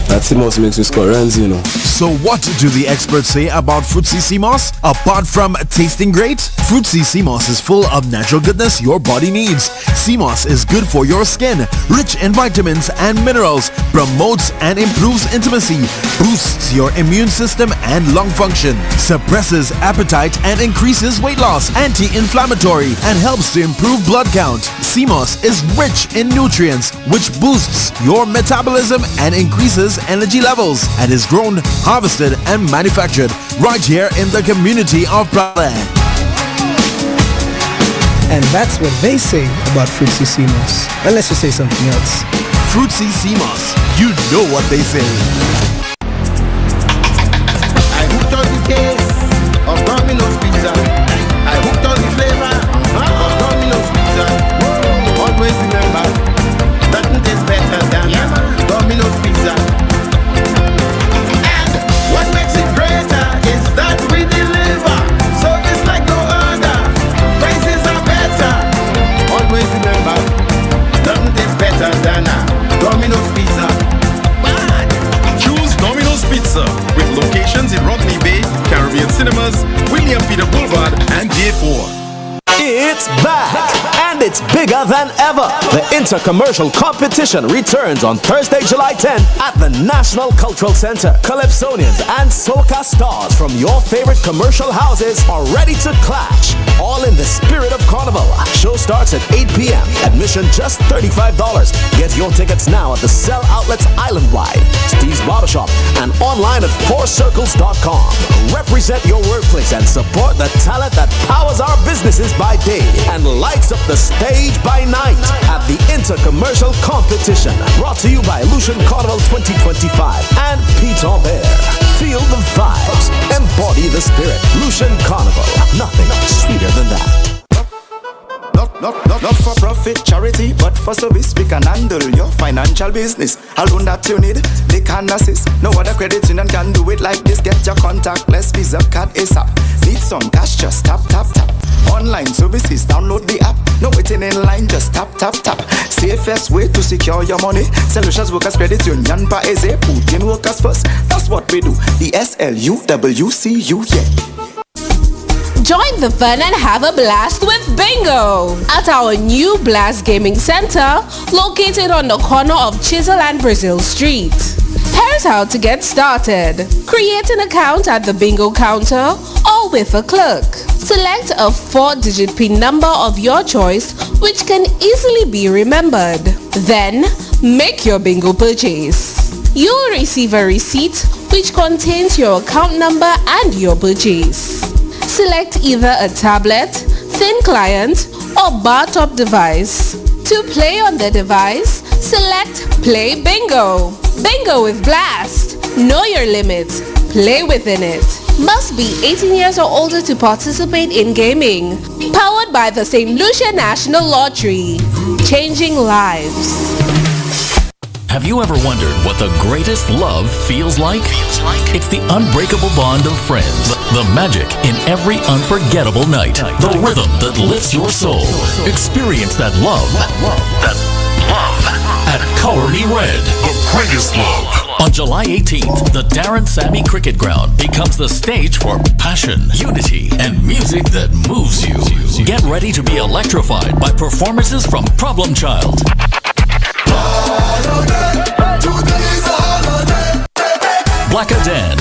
that CMOS makes me score runs, you know. So what do the experts say about Fruitsy CMOS? Apart from tasting great, Fruitsy CMOS is full of natural goodness your body needs. CMOS is good for your skin, rich in vitamins and minerals, promotes and improves intimacy, boosts your immune system and lung function, suppresses appetite and increases weight loss, anti-inflammatory, and helps to improve blood count. CMOS is rich in nutrients, which boosts your metabolism and increases energy levels, and is grown, harvested, and manufactured right here in the community of Prague. And that's what they say about Fruitsy CMOS. Well, let's just say something else. Fruitsy CMOS, you know what they say. I hooked on the taste of Domino's Pizza. I hooked on the flavor of Domino's Pizza. Always remember, nothing tastes better than Domino's Pizza. And what makes it greater is that we deliver. Service like no other. Prices are better. Always remember, nothing tastes better than Domino's Pizza. Choose Domino's Pizza with locations in Rodney Bay, Caribbean Cinemas, William Peter Boulevard, and J4. It's back, and it's bigger than ever. The Intercommercial Competition returns on Thursday, July 10th at the National Cultural Center. Calypsonians and soca stars from your favorite commercial houses are ready to clash, all in the spirit of Carnival. Show starts at 8 p.m. Admission just $35. Get your tickets now at the Cell Outlets island-wide, Steve's Barbershop, and online at fourcircles.com. Represent your workplace and support the talent that powers our businesses by day and lights up the stage by night at the Intercommercial Competition. Brought to you by Lucian Carnival 2025 and Peter Bear. Feel the vibes, embody the spirit. Lucian Carnival, nothing sweeter than that. Not for profit charity, but for service. We can handle your financial business. I'll loan that you need, they can assist. No other credit union can do it like this. Get your contactless Visa card ASAP. Need some cash, just tap, tap, tap. Online services, download the app. No waiting in line, just tap, tap, tap. Safest way to secure your money. Solutions Workers Credit Union Paese. Put in workers first, that's what we do. The SLUWCU, yeah. Join the fun and have a blast with Bingo at our new Blast Gaming Center located on the corner of Chisel and Brazil Street. Here's how to get started. Create an account at the Bingo counter or with a clerk. Select a 4-digit PIN number of your choice which can easily be remembered. Then, make your Bingo purchase. You will receive a receipt which contains your account number and your purchase. Select either a tablet, thin client, or bar top device. To play on the device, select Play Bingo. Bingo with Blast. Know your limit. Play within it. Must be 18 years or older to participate in gaming. Powered by the St. Lucia National Lottery. Changing lives. Have you ever wondered what the greatest love feels like? It's the unbreakable bond of friends. The magic in every unforgettable night. The rhythm that lifts your soul. Experience that love. That love at Color Me Red. The greatest love. On July 18th, the Darren Sammy Cricket Ground becomes the stage for passion, unity, and music that moves you. Get ready to be electrified by performances from Problem Child, Black Dan,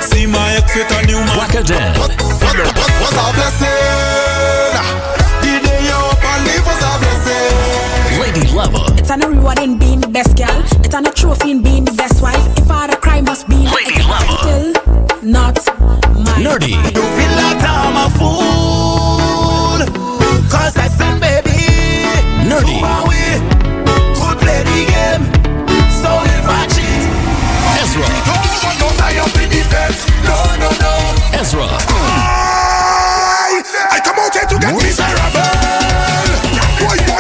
See my ex with a new man. Black Dan, What's our blessing? The day you up and leave was a blessing. Lady Lava, It's an reward in being the best girl. It's an a trophy in being the best wife. If I had a crime, must be Lady Lava, still not my Nerdy, You feel like I'm a fool, cause I said baby, Nerdy, we could play the game. So if I cheat, Ezra, don't tie up in defense. No. Ezra, I come out here to get miserable. Boy, I.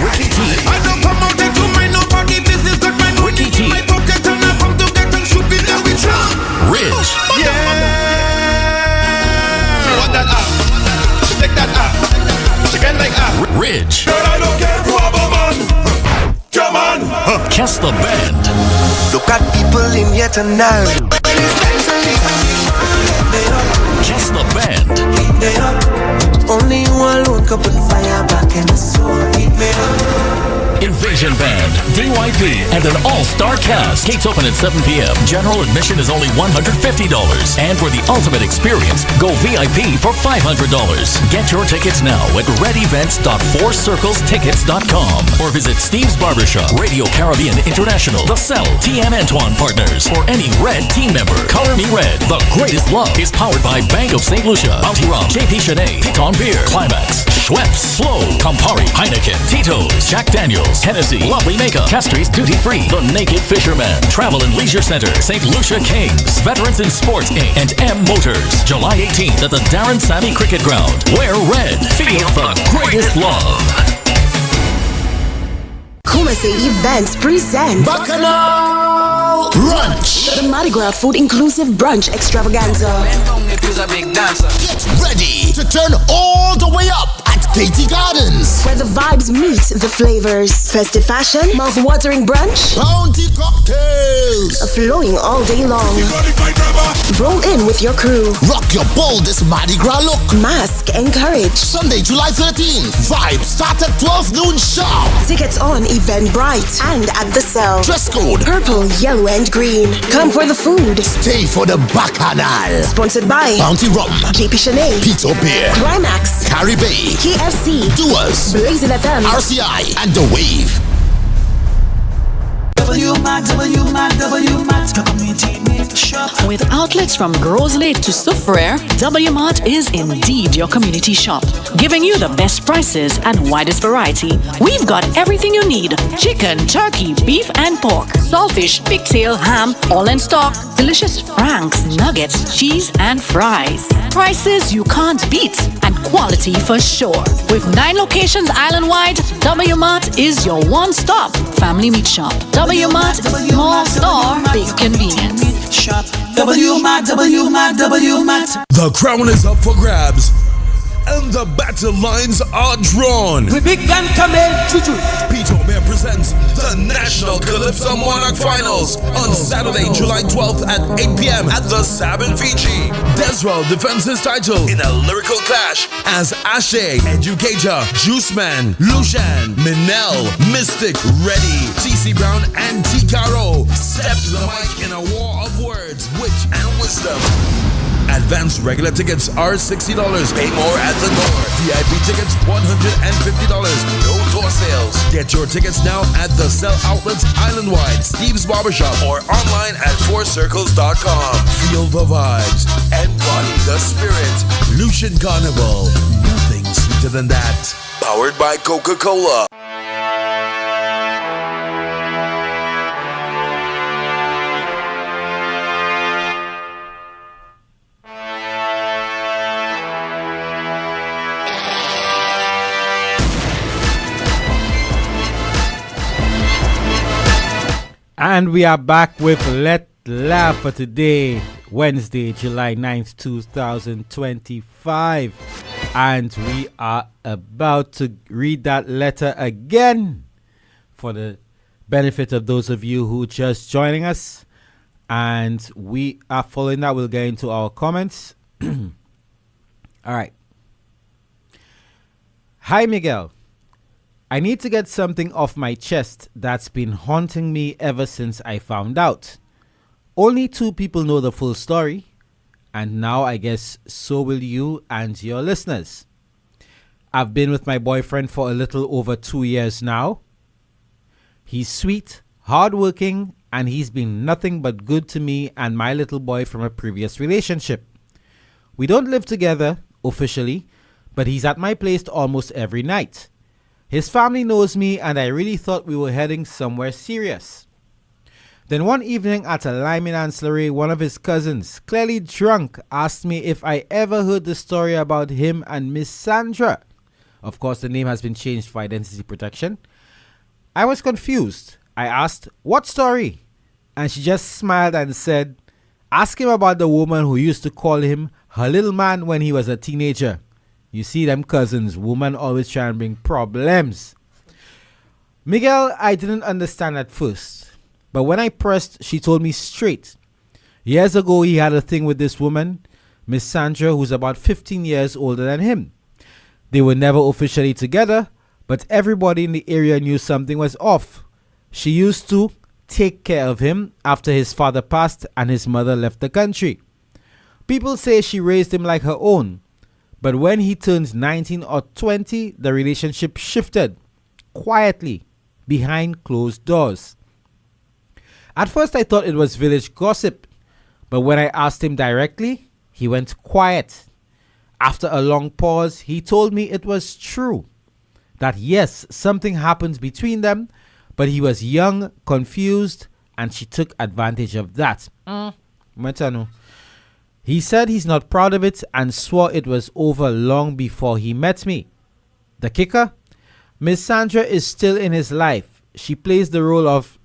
Ricky T, I don't come out here to mind nobody business. Got my money Ricky T, in my pocket and I come to get them stupid that we try. Ridge, Yeah. What that take that chicken like Ridge, Girl, I don't care who I'm a man. Come on. Kess the Band, Look at people in here tonight. Kess the Band, Only you alone can put fire back in the soul. Invasion Band, DYP, and an all-star cast. Gates open at 7 p.m. General admission is only $150. And for the ultimate experience, go VIP for $500. Get your tickets now at redevents.fourcirclestickets.com or visit Steve's Barbershop, Radio Caribbean International, The Cell, TM Antoine Partners, or any Red team member. Color Me Red, the greatest love, is powered by Bank of St. Lucia, Bounty Rum, JP Chenet, Piton Beer, Climax, Schweppes, Flow, Campari, Heineken, Tito's, Jack Daniels, Hennessy, Lovely Makeup, Castries Duty Free, The Naked Fisherman, Travel and Leisure Center, St. Lucia Kings, Veterans in Sports Inc., and M Motors. July 18th at the Darren Sammy Cricket Ground. Wear red. Feel the greatest love. Kumasi Events presents Bacchanal Brunch. the Mardi Gras Food Inclusive Brunch Extravaganza. Get ready to turn all the way up at Katie Gardens. Where the vibes meet the flavors. Festive fashion, mouth-watering brunch, Bounty cocktails. flowing all day long. Roll in with your crew. Rock your boldest Mardi Gras look. Mask and courage. Sunday, July 13th. Vibes start at 12 noon sharp. Tickets on Eventbrite and at the Cell. Dress code Purple, yellow, and green. Come for the food. Stay for the Bacchanal. Sponsored by Bounty Rum, JP Chenet, Pito Beer, Climax, Carrie Bay, KFC, Doers, Blazing FM, RCI, and The Wave. With outlets from Gros Lake to Soufriere, W-Mart is indeed your community shop. Giving you the best prices and widest variety, we've got everything you need. Chicken, turkey, beef and pork, saltfish, pigtail, ham, all in stock. Delicious franks, nuggets, cheese and fries. Prices you can't beat and quality for sure. With 9 locations island-wide, W-Mart is your one-stop family meat shop. W-Mart, small store, big convenience. W-Mart. The crown is up for grabs, and the battle lines are drawn. We big gun coming, choo-choo. Pito Bear presents the National Calypso Monarch Finals on Saturday, July 12th at 8 p.m. at the Sabin Fiji. Deswell defends his title in a lyrical clash as Ashe, Educator, Juice Man, Lucian, Minel, Mystic, Reddy, TC Brown, and T. Caro step to the mic in a war of words, wit, and wisdom. Advanced regular tickets are $60. Pay more at the door. VIP tickets $150. No door sales. Get your tickets now at the Cell Outlets Island-wide, Steve's Barbershop, or online at fourcircles.com. Feel the vibes. Embody the spirit. Lucian Carnival. Nothing sweeter than that. Powered by Coca-Cola. And we are back with Lettre La for today, Wednesday, July 9th, 2025. And we are about to read that letter again for the benefit of those of you who just joining us. And we are following that. We'll get into our comments. All right. Hi, Miguel. I need to get something off my chest that's been haunting me ever since I found out. Only 2 people know the full story, and now I guess so will you and your listeners. I've been with my boyfriend for a little over 2 years now. He's sweet, hardworking, and he's been nothing but good to me and my little boy from a previous relationship. We don't live together officially, but he's at my place almost every night. His family knows me, and I really thought we were heading somewhere serious. Then one evening at a Lyman Ancillary, one of his cousins, clearly drunk, asked me if I ever heard the story about him and Miss Sandra. Of course, the name has been changed for identity protection. I was confused. I asked, "What story?" And she just smiled and said, "Ask him about the woman who used to call him her little man when he was a teenager." You see them cousins, woman always try and bring problems. Miguel, I didn't understand at first, but when I pressed, she told me straight. Years ago, he had a thing with this woman, Miss Sandra, who's about 15 years older than him. They were never officially together, but everybody in the area knew something was off. She used to take care of him after his father passed and his mother left the country. People say she raised him like her own. But when he turns 19 or 20, the relationship shifted, quietly, behind closed doors. At first I thought it was village gossip, but when I asked him directly, he went quiet. After a long pause, he told me it was true. That yes, something happened between them, but he was young, confused, and she took advantage of that. He said he's not proud of it and swore it was over long before he met me. The kicker? Miss Sandra is still in his life. She plays the role of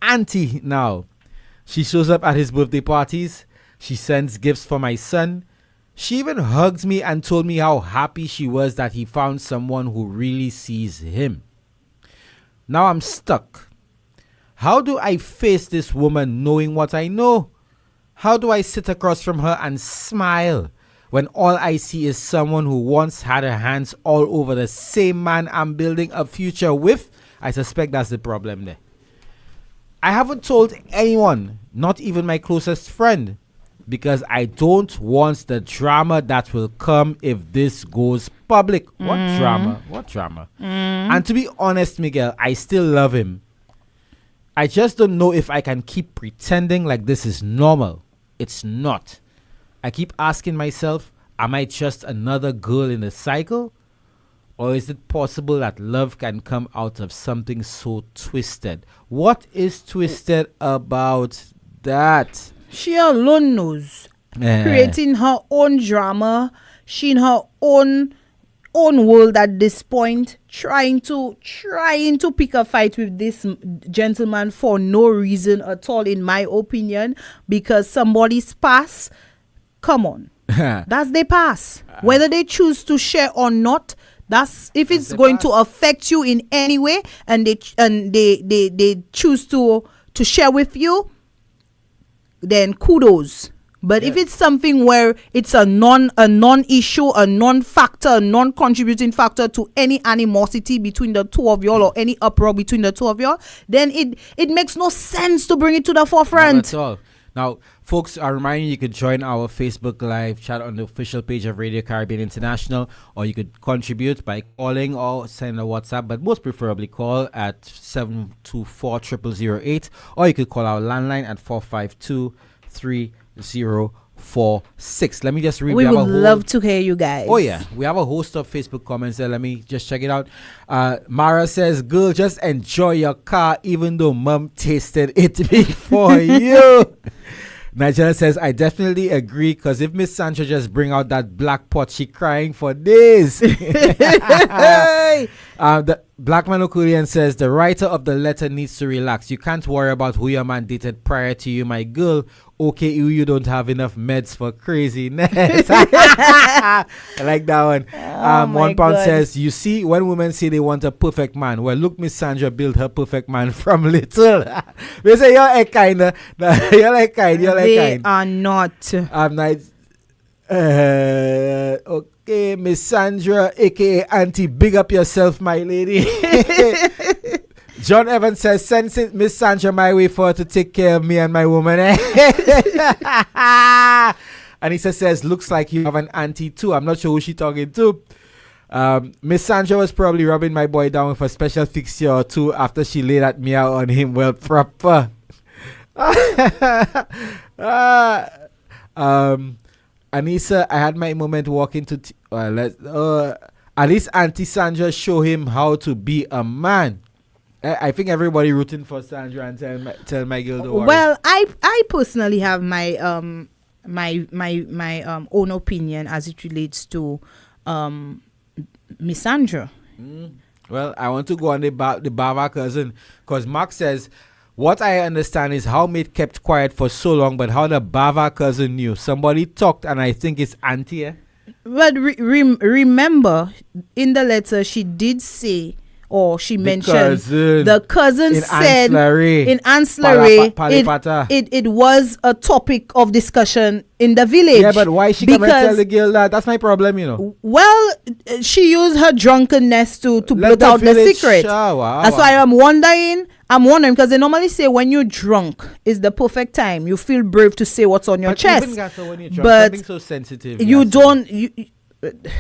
auntie now. She shows up at his birthday parties. She sends gifts for my son. She even hugs me and told me how happy she was that he found someone who really sees him. Now I'm stuck. How do I face this woman knowing what I know? How do I sit across from her and smile when all I see is someone who once had her hands all over the same man I'm building a future with? I suspect that's the problem there. I haven't told anyone, not even my closest friend, because I don't want the drama that will come if this goes public. What drama? What drama? And to be honest, Miguel, I still love him. I just don't know if I can keep pretending like this is normal. It's not. I keep asking myself, am I just another girl in the cycle? Or is it possible that love can come out of something so twisted? What is twisted about that? She alone knows. Creating her own drama. She in her own world at this point, trying to pick a fight with this gentleman for no reason at all, in my opinion, because somebody's past. Come on. That's their past. Whether they choose to share or not, that's if it's going to affect you in any way, and they choose to share with you, then kudos. But if it's something where it's a non-issue, a non-factor, a non-contributing factor to any animosity between the two of y'all or any uproar between the two of y'all, then it makes no sense to bring it to the forefront. Not at all. Now, folks, I remind you can join our Facebook Live chat on the official page of Radio Caribbean International, or you could contribute by calling or send a WhatsApp, but most preferably call at 724-0008, or you could call our landline at 452-3046. Let me just read. We would love to hear you guys. Oh yeah, we have a host of Facebook comments there. Let me just check it out. Mara says, "Girl, just enjoy your car, even though mom tasted it before you." Nigella says, "I definitely agree, because if Miss Sandra just bring out that black pot, she crying for days." The Blackman Okulian says the writer of the letter needs to relax. You can't worry about who your man dated prior to you, my girl. Okay, you don't have enough meds for craziness. I like that one. £1 God. says, you see, when women say they want a perfect man, well, look, Miss Sandra built her perfect man from little. They say you're like kind. You're like kind. They are not. I'm nice. Okay, Miss Sandra, aka Auntie, big up yourself, my lady. John Evans says, send Miss Sandra my way for her to take care of me and my woman. Anissa says, looks like you have an auntie too. I'm not sure who she talking to. Miss Sandra was probably rubbing my boy down with a special fixture or two after she laid at me out on him well proper. Anissa, I had my moment walking to at least Auntie Sandra show him how to be a man. I think everybody rooting for Sandra and tell my girl to worry. Well, I personally have my my own opinion as it relates to Miss Sandra. Well, I want to go on the Bava cousin, because Mark says, what I understand is how Mate kept quiet for so long, but how the Bava cousin knew. Somebody talked, and I think it's Auntie. But remember, in the letter, she did say, or she mentioned, the cousin said in ancillary, it was a topic of discussion in the village. Yeah, but why she come and tell the girl that? That's my problem, you know. Well, she used her drunkenness to blurt out the secret. That's why I'm wondering, because they normally say when you're drunk is the perfect time. You feel brave to say what's on your chest. Even when you're drunk, but something so sensitive. You don't.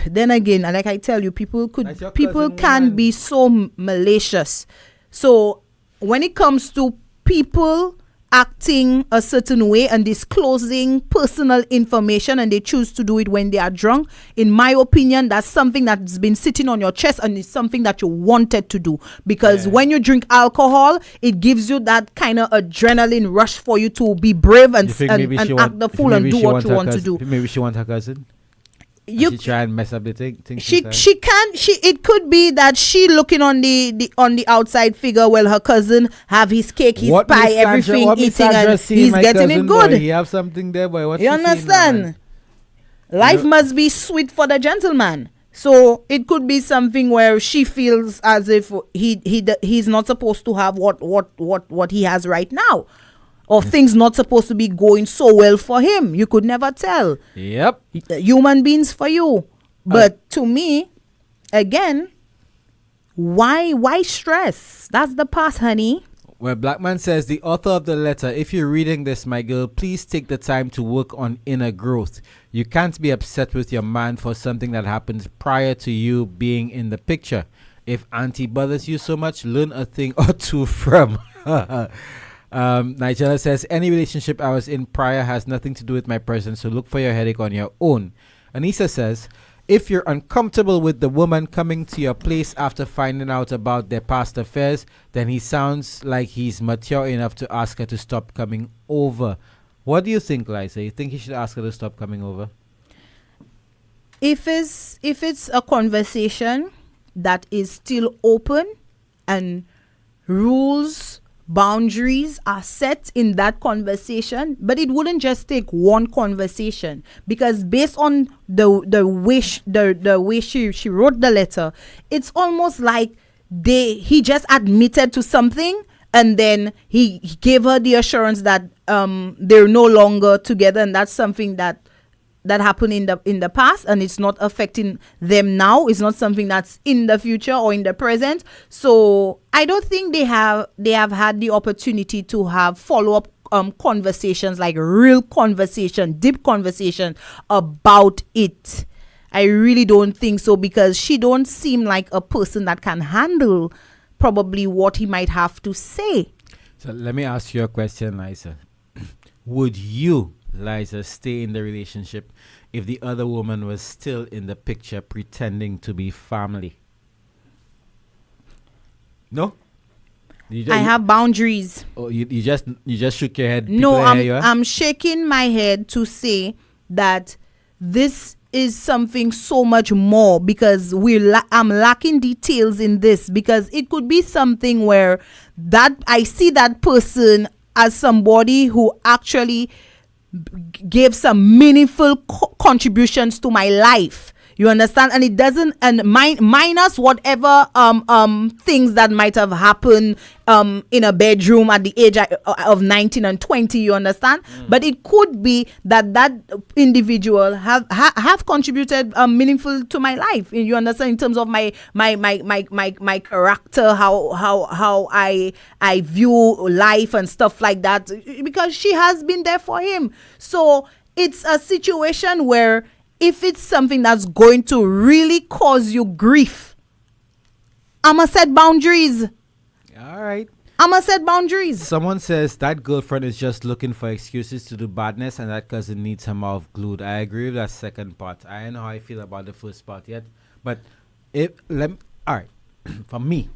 Then again, like I tell you, people can be so malicious. So when it comes to people acting a certain way and disclosing personal information, and they choose to do it when they are drunk, in my opinion, that's something that's been sitting on your chest, and it's something that you wanted to do, because when you drink alcohol, it gives you that kind of adrenaline rush for you to be brave and act the fool and do what you want to do. Maybe she wants her cousin. She try and mess up the thing. It could be that she looking on the outside figure. Well, her cousin have his cake, his pie, everything eating, and he's getting it good. He have something there, boy. You understand? Life must be sweet for the gentleman. So it could be something where she feels as if he's not supposed to have what he has right now. Or things not supposed to be going so well for him. You could never tell. Yep. Human beings for you. But to me, again, why stress? That's the past, honey. Well, Blackman says, the author of the letter, if you're reading this, my girl, please take the time to work on inner growth. You can't be upset with your man for something that happened prior to you being in the picture. If auntie bothers you so much, learn a thing or two from her. Nigella says, any relationship I was in prior has nothing to do with my present, so look for your headache on your own. Anissa says, if you're uncomfortable with the woman coming to your place after finding out about their past affairs, then he sounds like he's mature enough to ask her to stop coming over. What do you think, Liza? You think he should ask her to stop coming over? If it's a conversation that is still open and rules, boundaries are set in that conversation, but it wouldn't just take one conversation, because based on the way she wrote the letter, it's almost like he just admitted to something, and then he gave her the assurance that they're no longer together, and that's something that happened in the past, and it's not affecting them now. It's not something that's in the future or in the present. So I don't think they have had the opportunity to have follow-up conversations, like real conversation, deep conversation about it. I really don't think so, because she don't seem like a person that can handle probably what he might have to say. So let me ask you a question, Liza. Would you, Liza, stay in the relationship if the other woman was still in the picture pretending to be family? No? I have boundaries. Oh, you just shook your head? No, I'm shaking my head to say that this is something so much more, because I'm lacking details in this, because it could be something where that I see that person as somebody who actually gave some meaningful contributions to my life. You understand? And it doesn't, and minus whatever things that might have happened in a bedroom at the age of 19 and 20. You understand? But it could be that individual have contributed meaningful to my life. You understand? In terms of my character, how I view life and stuff like that, because she has been there for him. So it's a situation where, if it's something that's going to really cause you grief, I'ma set boundaries. All right. I'ma set boundaries. Someone says that girlfriend is just looking for excuses to do badness, and that cousin needs her mouth glued. I agree with that second part. I don't know how I feel about the first part yet, but all right. For me,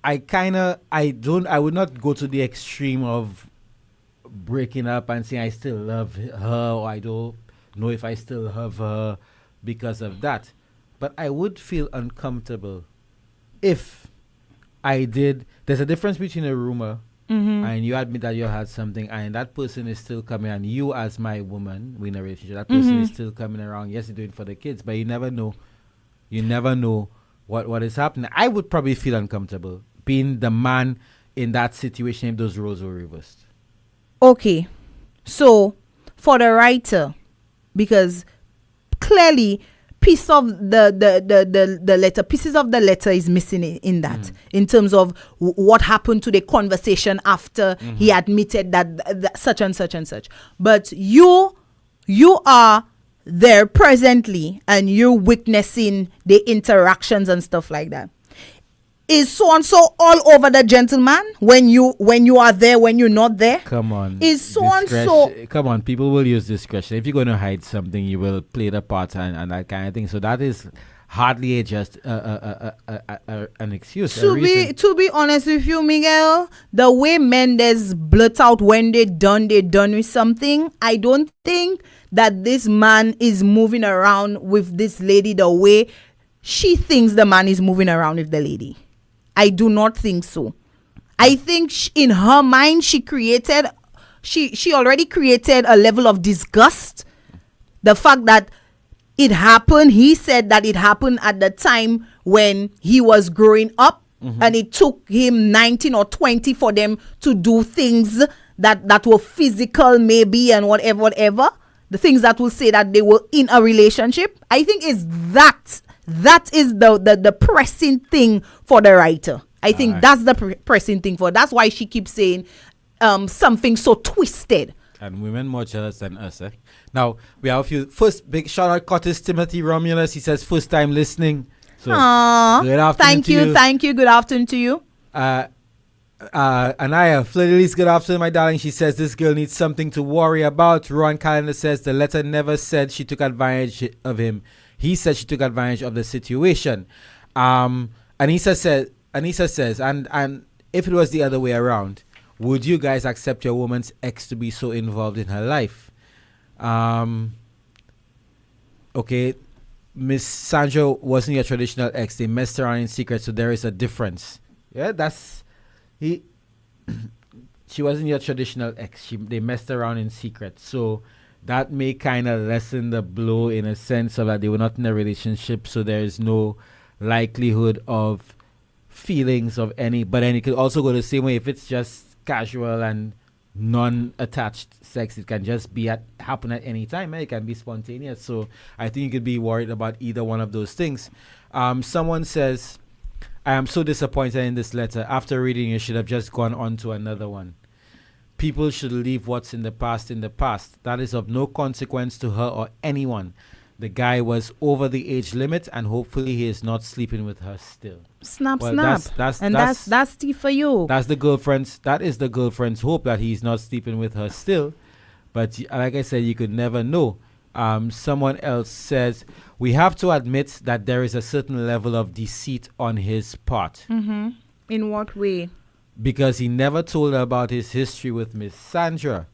I would not go to the extreme of breaking up and saying I still love her, or I don't know if I still love her because of that. But I would feel uncomfortable if I did. There's a difference between a rumor and you admit that you had something, and that person is still coming, and you as my woman, we in a relationship, that person is still coming around. Yes, you're doing it for the kids, but you never know what is happening. I would probably feel uncomfortable being the man in that situation if those roles were reversed. Okay, so for the writer, because clearly pieces of the letter is missing in that, in terms of what happened to the conversation after he admitted that such and such and such. But you are there presently, and you're witnessing the interactions and stuff like that. Is so and so all over the gentleman when you are there, when you're not there? Come on. Is so and so. Come on, people will use discretion. If you're going to hide something, you will play the part and that kind of thing. So that is hardly just an excuse. To be honest with you, Miguel, the way Mendes blurt out when they're done with something, I don't think that this man is moving around with this lady the way she thinks the man is moving around with the lady. I do not think so. I think in her mind, she already created a level of disgust. The fact that it happened, he said that it happened at the time when he was growing up, and it took him 19 or 20 for them to do things that were physical maybe, and whatever. The things that will say that they were in a relationship. I think it's that is the pressing thing for the writer. I think that's the pressing thing for. That's why she keeps saying something so twisted. And women more jealous than us. Now, we have a few. First, big shout out Curtis Timothy Romulus. He says first time listening. So, good afternoon to you. Thank you. Good afternoon to you. Anaya Fleur-Elise, good afternoon, my darling. She says this girl needs something to worry about. Ron Calendar says the letter never said she took advantage of him. He said she took advantage of the situation. Anissa says, and if it was the other way around, would you guys accept your woman's ex to be so involved in her life? Okay, Miss Sandra wasn't your traditional ex. They messed around in secret, so there is a difference. Yeah, she wasn't your traditional ex. They messed around in secret, so that may kind of lessen the blow in a sense of that they were not in a relationship, so there is no likelihood of feelings of any. But then it could also go the same way. If it's just casual and non-attached sex, it can just be happen at any time. It can be spontaneous. So I think you could be worried about either one of those things. Someone says, I am so disappointed in this letter. After reading, you should have just gone on to another one. People should leave what's in the past in the past. That is of no consequence to her or anyone. The guy was over the age limit, and hopefully he is not sleeping with her still. Snap. That's tea for you. That is the girlfriend's hope, that he's not sleeping with her still. But like I said, you could never know. Someone else says, we have to admit that there is a certain level of deceit on his part. In what way? Because he never told her about his history with Miss Sandra.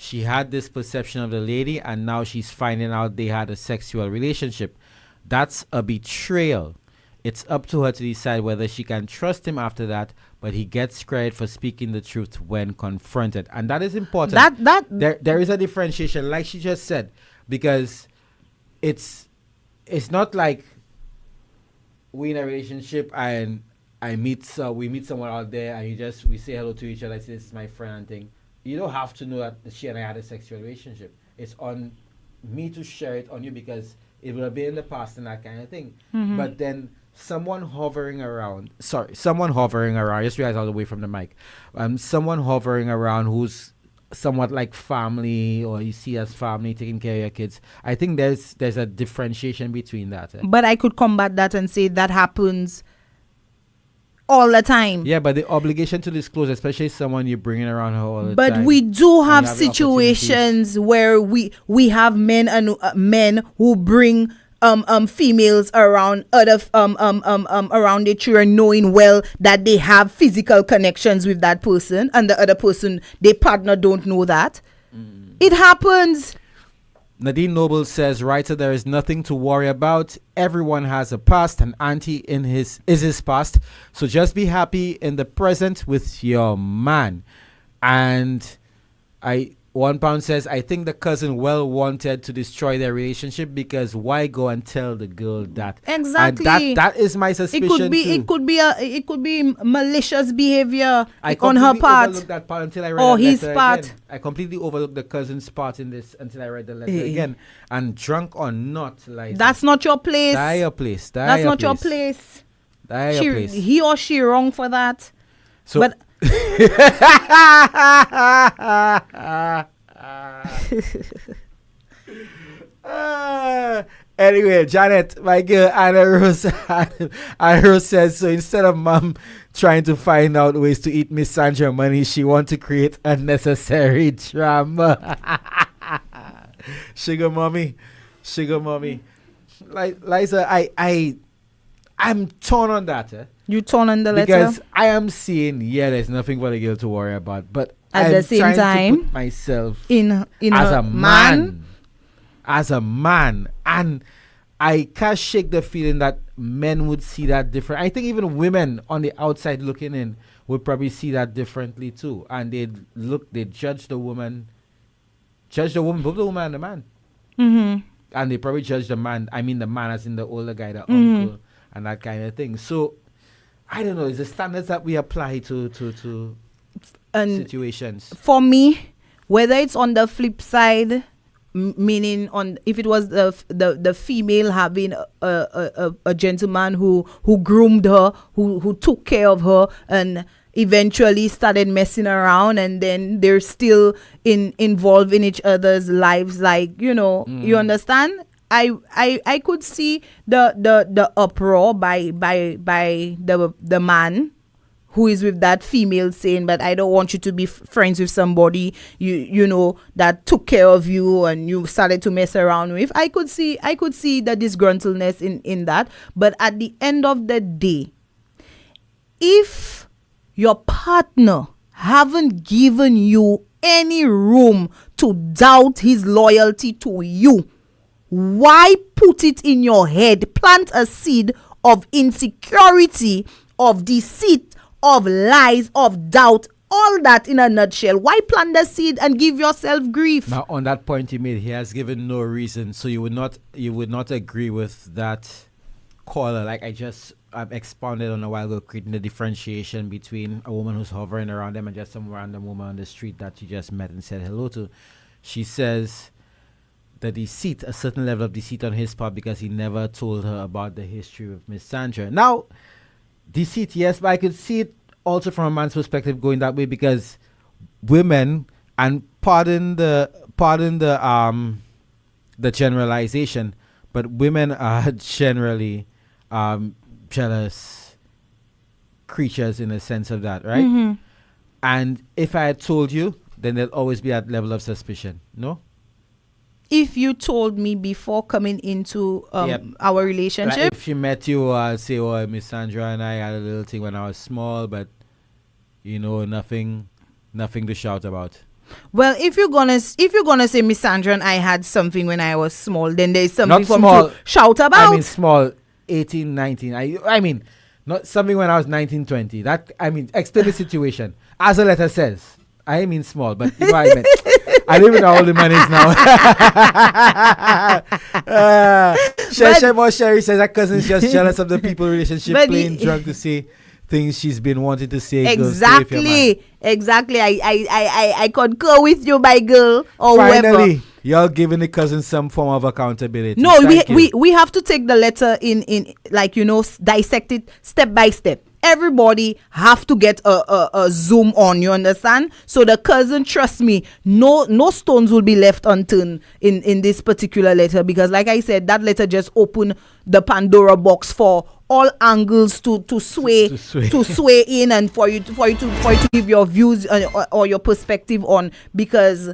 she had this perception of the lady, and now she's finding out they had a sexual relationship. That's a betrayal. It's up to her to decide whether she can trust him after that, but he gets credit for speaking the truth when confronted. And that is important. There is a differentiation, like she just said, because it's not like we in a relationship and we meet someone out there and we say hello to each other, say this is my friend and thing. You don't have to know that she and I had a sexual relationship. It's on me to share it on you because it will be in the past and that kind of thing. Mhm. But then someone hovering around, just realized I was away from the mic. Someone hovering around who's somewhat like family, or you see as family taking care of your kids. I think there's a differentiation between that. But I could combat that and say that happens all the time. Yeah, but the obligation to disclose, especially someone you're bringing around her all the time. But we do have the situations where we have men and men who bring females around around the children, knowing well that they have physical connections with that person, and the other person, their partner, don't know that. It happens. Nadine Noble says, writer, there is nothing to worry about. Everyone has a past, and auntie is his past. So just be happy in the present with your man. And £1 says, I think the cousin well wanted to destroy their relationship, because why go and tell the girl that? Exactly. And that is my suspicion too. It could be malicious behavior on her completely part, overlooked that part until I read or that his letter part. again. I completely overlooked the cousin's part in this until I read the letter again. And drunk or not, like, that's not your place. Die your place. That's not your place. Die your place. He or she wrong for that. So, but anyway, Janet, my girl, Anna Rose says, so instead of mom trying to find out ways to eat Miss Sandra money, she want to create unnecessary drama. Sugar mommy. Like Liza, I'm torn on that. You torn on the letter? Because I am saying, there's nothing for the girl to worry about, but at the same time, to put myself in as a man, and I can't shake the feeling that men would see that different. I think even women on the outside looking in would probably see that differently too, and they'd judge the woman, both the woman and the man, and they probably judge the man. I mean, the man as in the older guy, the uncle, and that kind of thing. So I don't know. It's the standards that we apply to situations. For me, whether it's on the flip side, meaning if it was the female having a gentleman who groomed her, who took care of her, and eventually started messing around, and then they're still involved in each other's lives, like, you understand. I could see the uproar by the man who is with that female saying, but I don't want you to be friends with somebody you know that took care of you and you started to mess around with. I could see the disgruntledness in that. But at the end of the day, if your partner haven't given you any room to doubt his loyalty to you, why put it in your head, plant a seed of insecurity, of deceit, of lies, of doubt, all that in a nutshell? Why plant the seed and give yourself grief? Now, on that point you made, he has given no reason, so you would not agree with that caller. Like I just expounded on a while ago, creating the differentiation between a woman who's hovering around them and just some random woman on the street that you just met and said hello to. She says the deceit, a certain level of deceit on his part, because he never told her about the history of Miss Sandra. Now, deceit, yes, but I could see it also from a man's perspective going that way, because women, and pardon the generalization, but women are generally jealous creatures in a sense of that, right? Mm-hmm. And if I had told you, then there'll always be that level of suspicion, no? If you told me before coming into our relationship, like if she met you, say, oh, Miss Sandra and I had a little thing when I was small, but nothing to shout about. Well, if you're gonna say, Miss Sandra, and I had something when I was small, then there's something Not for small. me to shout about. I mean small, 18, 19. I mean, not something when I was 19, 20. That, I mean, explain the situation. As the letter says. I mean small, but you know what I meant. I don't even know how old the man is now. Sherry says that cousin's just jealous of the people relationship, playing drunk to say things she's been wanting to say. Exactly. I concur with you, my girl. Or finally, whoever. y'all giving the cousin some form of accountability. No, we have to take the letter in like, dissect it step by step. Everybody have to get a zoom on, you understand? So the cousin, trust me, no stones will be left unturned in this particular letter, because like I said, that letter just opened the Pandora box for all angles to sway in, and for you to give your views or your perspective on, because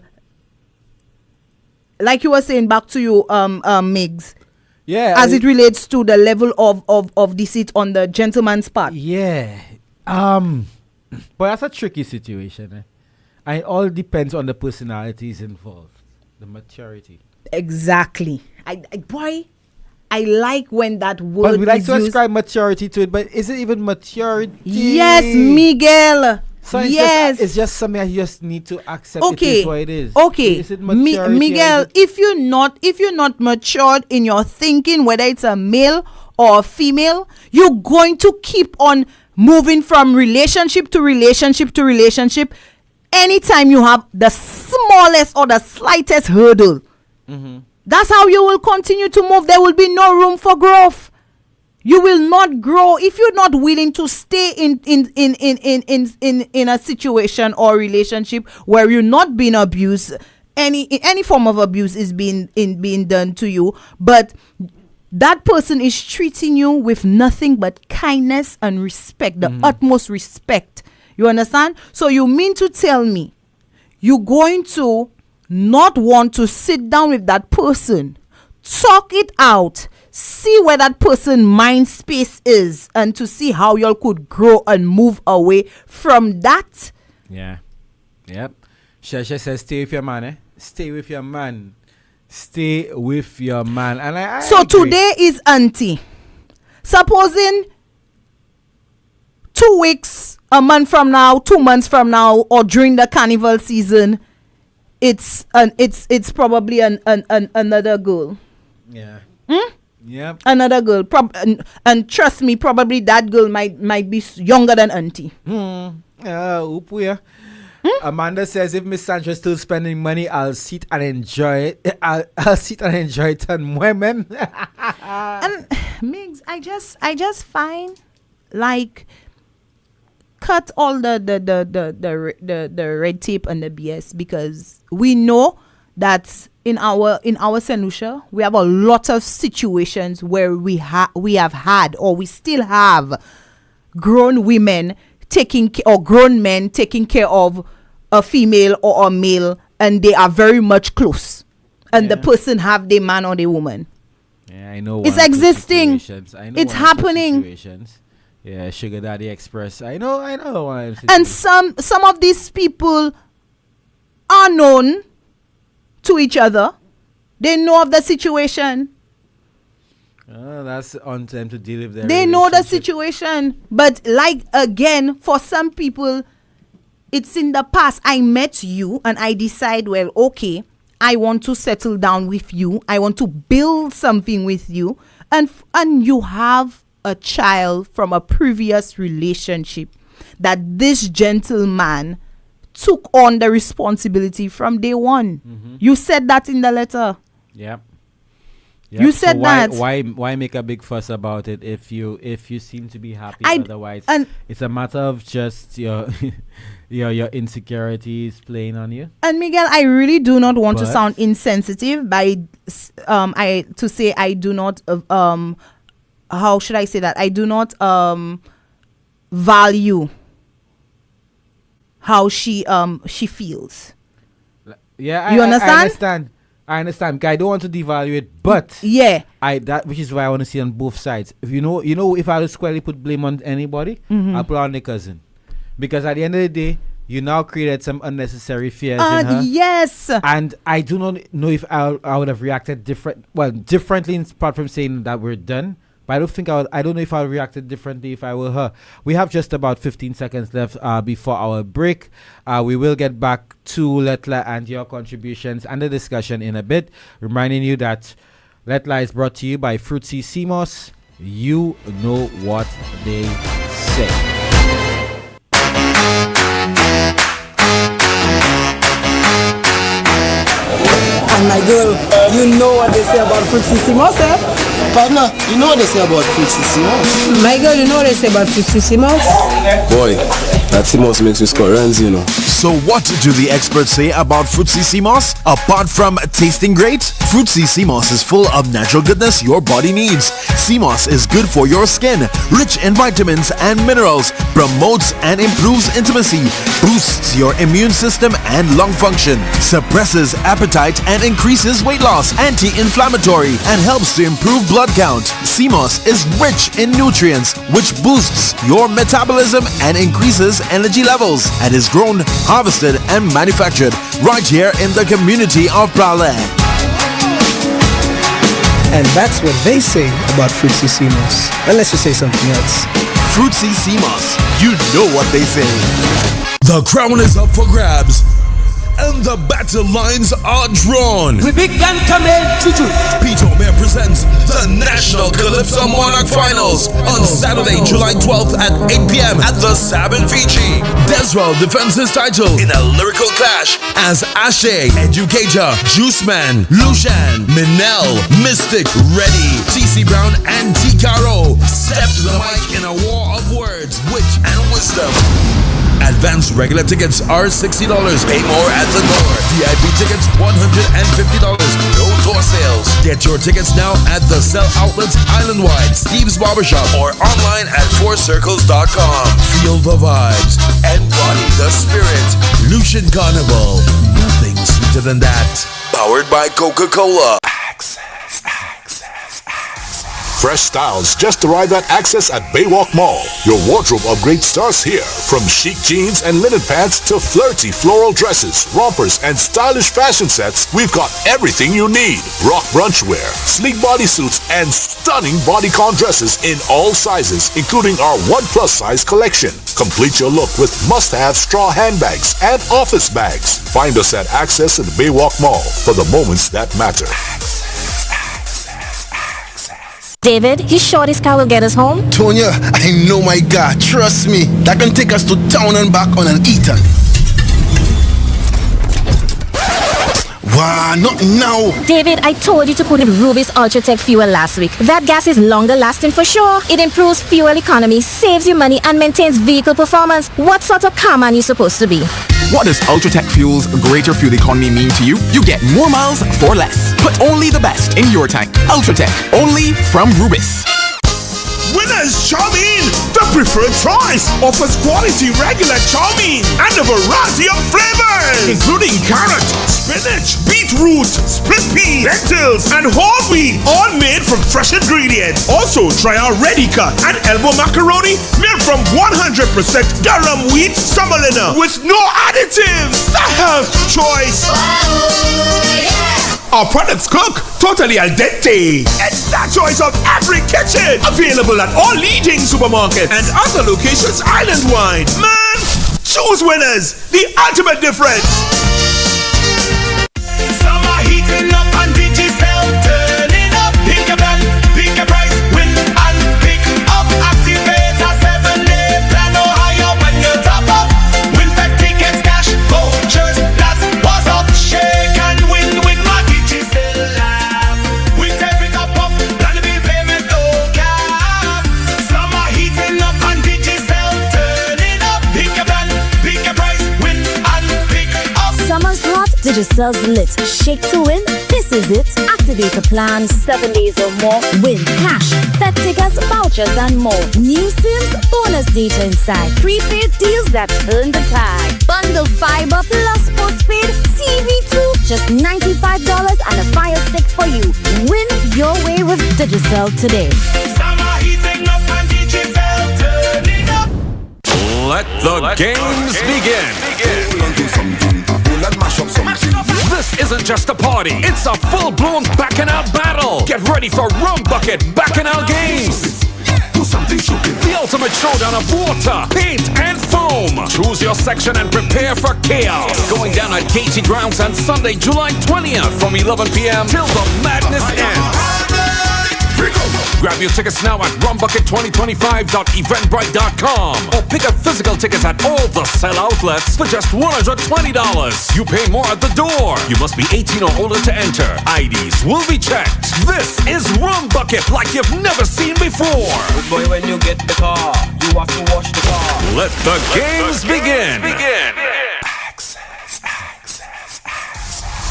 like you were saying, back to you, Migs. Yeah, as it relates to the level of deceit on the gentleman's part. Yeah. But that's a tricky situation. And it all depends on the personalities involved, the maturity. Exactly. I like when that word but we like is to used. ascribe maturity to it, but is it even maturity? Yes, Miguel. So it's just something I just need to accept. Okay. It is what it is. Okay. Is it maturity? Miguel, if you're not matured in your thinking, whether it's a male or a female, you're going to keep on moving from relationship to relationship to relationship. Anytime you have the smallest or the slightest hurdle, that's how you will continue to move. There will be no room for growth. You will not grow if you're not willing to stay in a situation or relationship where you're not being abused. Any form of abuse is being done to you, but that person is treating you with nothing but kindness and respect, the utmost respect. You understand? So you mean to tell me you're going to not want to sit down with that person, talk it out, see where that person mind space is, and to see how y'all could grow and move away from that? Yeah. Yep. Shasha says stay with your man, eh? Stay with your man. Stay with your man. And I so agree. Today is auntie. Supposing 2 weeks, a month from now, 2 months from now, or during the carnival season, it's probably another girl. Yeah. Yep. Another girl. And trust me, probably that girl might be younger than auntie. Amanda says, if Miss Sandra's still spending money, I'll sit and enjoy it. I'll sit and enjoy it on women. And Migs, I just find like cut all the red tape and the BS, because we know that in our St. Lucia, we have a lot of situations where we have had, or we still have, grown women or grown men taking care of a female or a male, and they are very much close, and the person have their man or their woman. Yeah, I know. It's existing. It's happening. Yeah, Sugar Daddy Express. I know. And some of these people are known to each other. They know of the situation. That's on them to deal with their They know the situation. But like, again, for some people, it's in the past. I met you and I decide, well, okay, I want to settle down with you. I want to build something with you. And you have a child from a previous relationship that this gentleman took on the responsibility from day one. You said that in the letter. Yep. You said that. Why make a big fuss about it if you seem to be happy otherwise? And it's a matter of just your your insecurities playing on you. And Miguel, I really do not want to sound insensitive to say I do not how should I say that? I do not value how she feels. Yeah, you understand? I understand. I don't want to devalue it, but yeah, which is why I want to see on both sides. If you know, if I would squarely put blame on anybody, I'll put on the cousin, because at the end of the day, you now created some unnecessary fears in her. Yes. And I do not know if I would have reacted differently, apart from saying that we're done. But I don't know if I would have reacted differently if I were her. We have just about 15 seconds left before our break. We will get back to Letla and your contributions and the discussion in a bit. Reminding you that Letla is brought to you by Fruitsy CMOS. You know what they say. And my girl, you know what they say about Fruitsy CMOS, eh? Partner, you know what they say about Fruitsy CMOS? My girl, you know what they say about Fruitsy CMOS? Boy, that CMOS makes me score runs, you know. So what do the experts say about Fruitsy CMOS? Apart from tasting great, Fruitsy CMOS is full of natural goodness your body needs. CMOS is good for your skin, rich in vitamins and minerals, promotes and improves intimacy, boosts your immune system and lung function, suppresses appetite and increases weight loss, anti-inflammatory, and helps to improve blood count. CMOS is rich in nutrients, which boosts your metabolism and increases energy levels, and is grown, harvested, and manufactured right here in the community of Prale. And that's what they say about Fruitsy CMOS. Unless you say something else. Fruitsy CMOS, you know what they say. The crown is up for grabs, and the battle lines are drawn. We began coming to Peter Mayor presents the National Calypso Monarch Finals on Saturday, July 12th at 8 p.m. at the Sabin Fiji. Deswell defends his title in a lyrical clash as Ashe, Educator, Juice Man, Lucian, Minel, Mystic, Reddy, TC Brown, and T. Caro step to the mic in a war of words, wit, and wisdom. Advanced regular tickets are $60. Pay more at the door. VIP tickets $150. No door sales. Get your tickets now at the Cell Outlets Island-wide, Steve's Barbershop, or online at fourcircles.com. Feel the vibes. Embody the spirit. Lucian Carnival. Nothing sweeter than that. Powered by Coca-Cola. Fresh styles just arrived at Access at Baywalk Mall. Your wardrobe upgrade starts here. From chic jeans and linen pants to flirty floral dresses, rompers, and stylish fashion sets, we've got everything you need. Rock brunch wear, sleek bodysuits, and stunning bodycon dresses in all sizes, including our 1+ size collection. Complete your look with must-have straw handbags and office bags. Find us at Access at the Baywalk Mall for the moments that matter. David, you sure this car will get us home? Tonya, I know my God. Trust me. That can take us to town and back on an Eton. Wow, not now. David, I told you to put in Rubis Ultratech fuel last week. That gas is longer lasting for sure. It improves fuel economy, saves you money, and maintains vehicle performance. What sort of car man are you supposed to be? What does Ultratech Fuel's greater fuel economy mean to you? You get more miles for less. Put only the best in your tank. Ultratech, only from Rubis. Winners Chow Mein, the preferred choice, offers quality regular chow mein and a variety of flavors, including carrot, spinach, beetroot, split pea, lentils, and whole wheat, all made from fresh ingredients. Also, try our ready cut and elbow macaroni made from 100% garam wheat semolina with no additives. The health choice. Our products cook totally al dente. It's the choice of every kitchen. Available at all leading supermarkets and other locations island-wide. Man, choose Winners. The ultimate difference. Summer heating up and Digicel turning up. Pick a brand, pick a price, win and pick up. Activate a 7-day plan or higher when you top up. Win for tickets, cash, vouchers. That's what's up. Shake and win with my Digicel app. We step it up, plan to be payment no cap. Summer heating up and Digicel turning up. Pick a brand, pick a price, win and pick up. Summer's hot, Digicel's lit. Shake to win, this is it. Activate a plan, 7 days or more. Win cash, fed tickets, vouchers, and more. New sims, bonus data inside. Prepaid deals that turn the tide. Bundle fiber plus postpaid. TV too, just $95 and a Fire Stick for you. Win your way with Digicel today. Summer heating up and Digicel turning up. Let the games begin. This isn't just a party, it's a full-blown bacchanal battle. Get ready for Rum Bucket Bacchanal Games. The ultimate showdown of water, paint, and foam. Choose your section and prepare for chaos. Going down at KT Grounds on Sunday, July 20th from 11 p.m. till the madness ends. Grab your tickets now at rumbucket2025.eventbrite.com or pick up physical tickets at all the sell outlets for just $120. You pay more at the door. You must be 18 or older to enter. IDs will be checked. This is Rum Bucket like you've never seen before. Good boy, when you get the car, you have to wash the car. Let the games begin.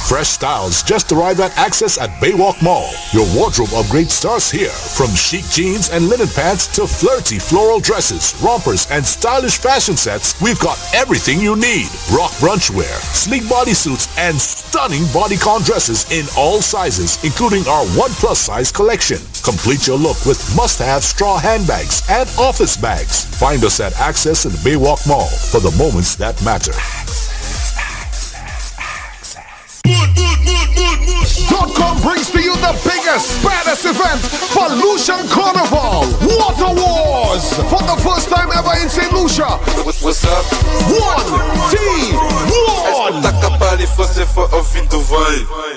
Fresh styles just arrived at Access at Baywalk Mall. Your wardrobe upgrade starts here. From chic jeans and linen pants to flirty floral dresses, rompers, and stylish fashion sets, we've got everything you need. Rock brunch wear, sleek bodysuits, and stunning bodycon dresses in all sizes, including our 1+ size collection. Complete your look with must-have straw handbags and office bags. Find us at Access in the Baywalk Mall for the moments that matter. .com brings to you the biggest, baddest event, Pollution Carnival Water Wars. For the first time ever in St. Lucia. What's up? 1T1.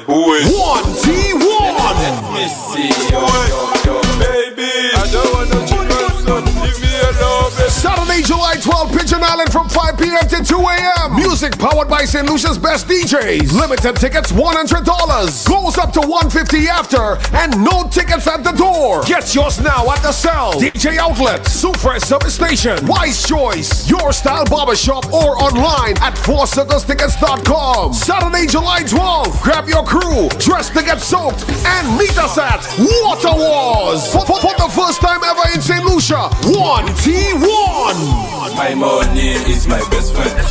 Ué. 1T1. Let me see yo, baby. I don't want no son. Leave me alone. Saturday, July 12th, Pigeon Island from 5 p.m. to 2 a.m. Music powered by St. Lucia's best DJs. Limited tickets $100. Goes up to $150 after, and no tickets at the door. Get yours now at the Cell, DJ Outlet, Super Service Station, Wise Choice, Your Style Barbershop, or online at 4circlestickets.com. Saturday, July 12th. Grab your crew, dress to get soaked, and meet us at Water Wars. For the first time ever in St. Lucia, 1T1. My money is my best friend.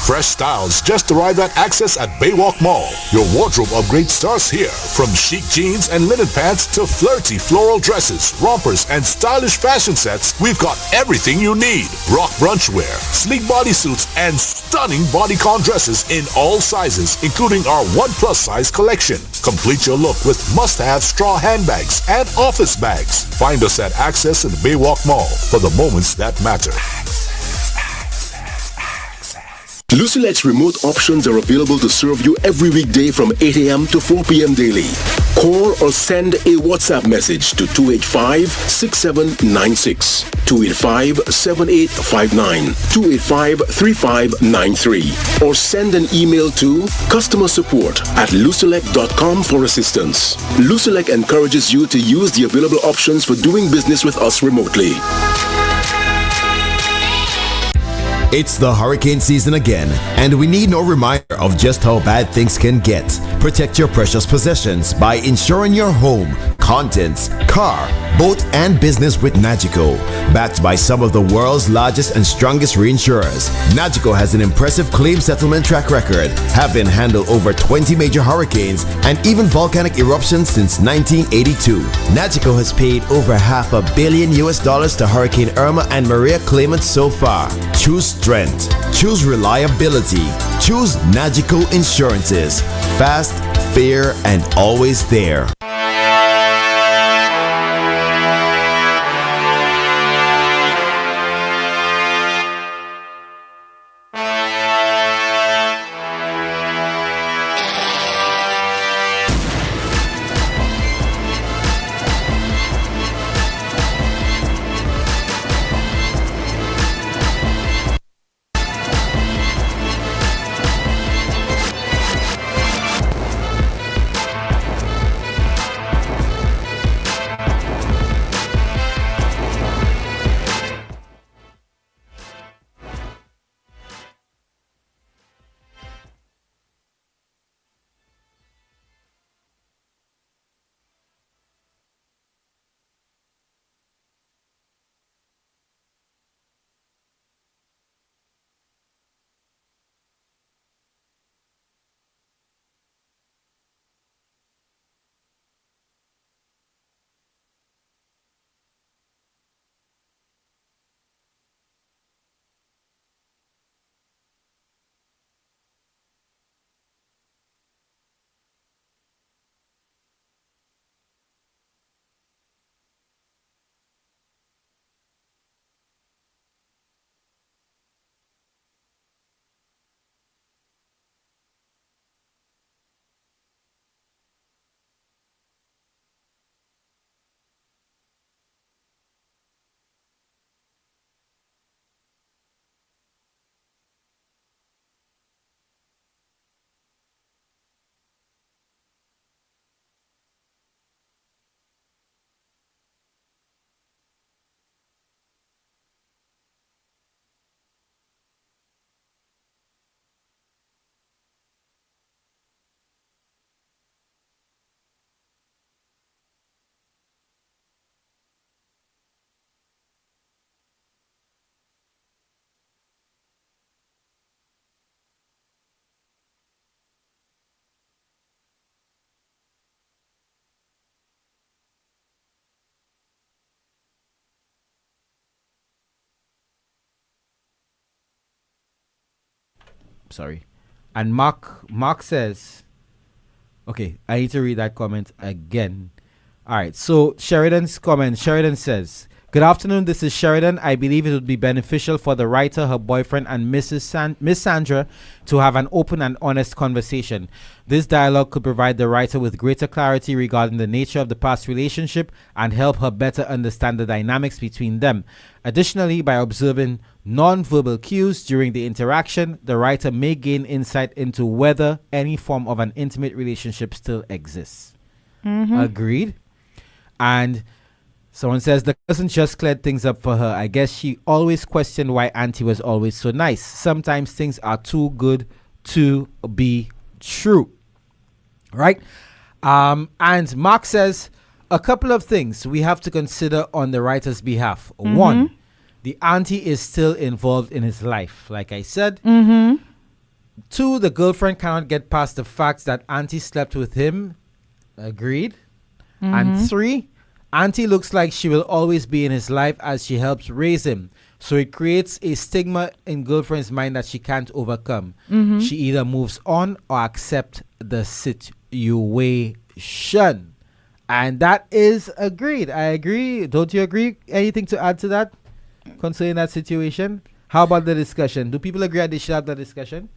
Fresh styles just arrived at Access at Baywalk Mall. Your wardrobe upgrade starts here. From chic jeans and linen pants to flirty floral dresses, rompers, and stylish fashion sets, we've got everything you need. Rock brunch wear, sleek bodysuits, and stunning bodycon dresses in all sizes, including our 1+ size collection. Complete your look with must-have straw handbags and office bags. Find us at Access in the Baywalk Mall for the moments that matter. Lucilet's remote options are available to serve you every weekday from 8 a.m. to 4 p.m. daily. Call or send a WhatsApp message to 285-6796, 285-7859, 285-3593, or send an email to customersupport@lucilec.com for assistance. Lucilec encourages you to use the available options for doing business with us remotely. It's the hurricane season again, and we need no reminder of just how bad things can get. Protect your precious possessions by insuring your home, contents, car, boat, and business with Nagico. Backed by some of the world's largest and strongest reinsurers, Nagico has an impressive claim settlement track record, having handled over 20 major hurricanes and even volcanic eruptions since 1982. Nagico has paid over $500 million to Hurricane Irma and Maria claimants so far. Choose strength. Choose reliability. Choose Nagico Insurances. Fast, fair, and always there. sorry. And Mark says, okay, I need to read that comment again. All right, so Sheridan's comment. Sheridan says, good afternoon, this is Sheridan. I believe it would be beneficial for the writer, her boyfriend, and Miss Sandra to have an open and honest conversation. This dialogue could provide the writer with greater clarity regarding the nature of the past relationship and help her better understand the dynamics between them. Additionally, by observing non-verbal cues during the interaction, the writer may gain insight into whether any form of an intimate relationship still exists. Agreed. And someone says the cousin just cleared things up for her. I guess she always questioned why Auntie was always so nice. Sometimes things are too good to be true. Right? And Mark says a couple of things we have to consider on the writer's behalf. One, the auntie is still involved in his life, like I said. Two, the girlfriend cannot get past the fact that auntie slept with him. Agreed. And three, auntie looks like she will always be in his life as she helps raise him. So it creates a stigma in girlfriend's mind that she can't overcome. She either moves on or accepts the situation. And that is agreed. I agree. Don't you agree? Anything to add to that concerning that situation? How about the discussion? Do people agree that they should have the discussion?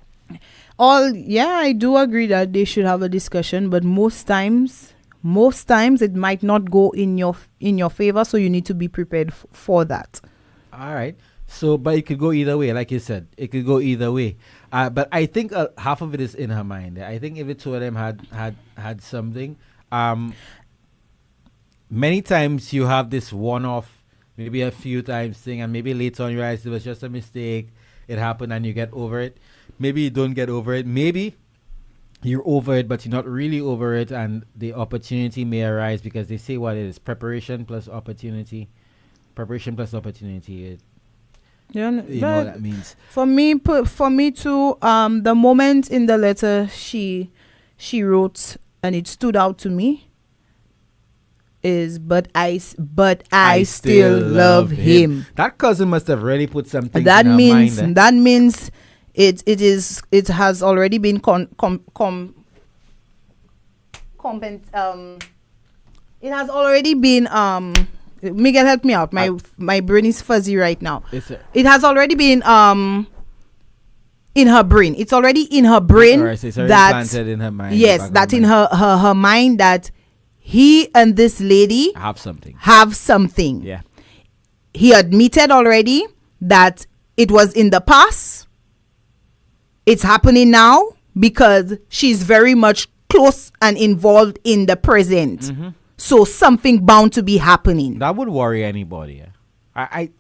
I do agree that they should have a discussion, but most times it might not go in your favor, so you need to be prepared for that. All right. So, but it could go either way, like you said. It could go either way. But I think half of it is in her mind. I think if the two of them had something, many times you have this one-off, maybe a few times thing, and maybe later on you realize it was just a mistake. It happened and you get over it. Maybe you don't get over it. Maybe you're over it, but you're not really over it, and the opportunity may arise because they say what it is: preparation plus opportunity. Preparation plus opportunity. You know what that means. For me too. The moment in the letter she wrote, and it stood out to me, is but I still love him. That cousin must have really put something. That in means her mind, that means it has already been it has already been Miguel, help me out. My brain is fuzzy right now. It has already been in her brain. It's already in her brain. Right, so it's already planted in her mind. Yes, that in her mind that he and this lady have something. Yeah. He admitted already that it was in the past. It's happening now because she's very much close and involved in the present. So something bound to be happening. That would worry anybody. I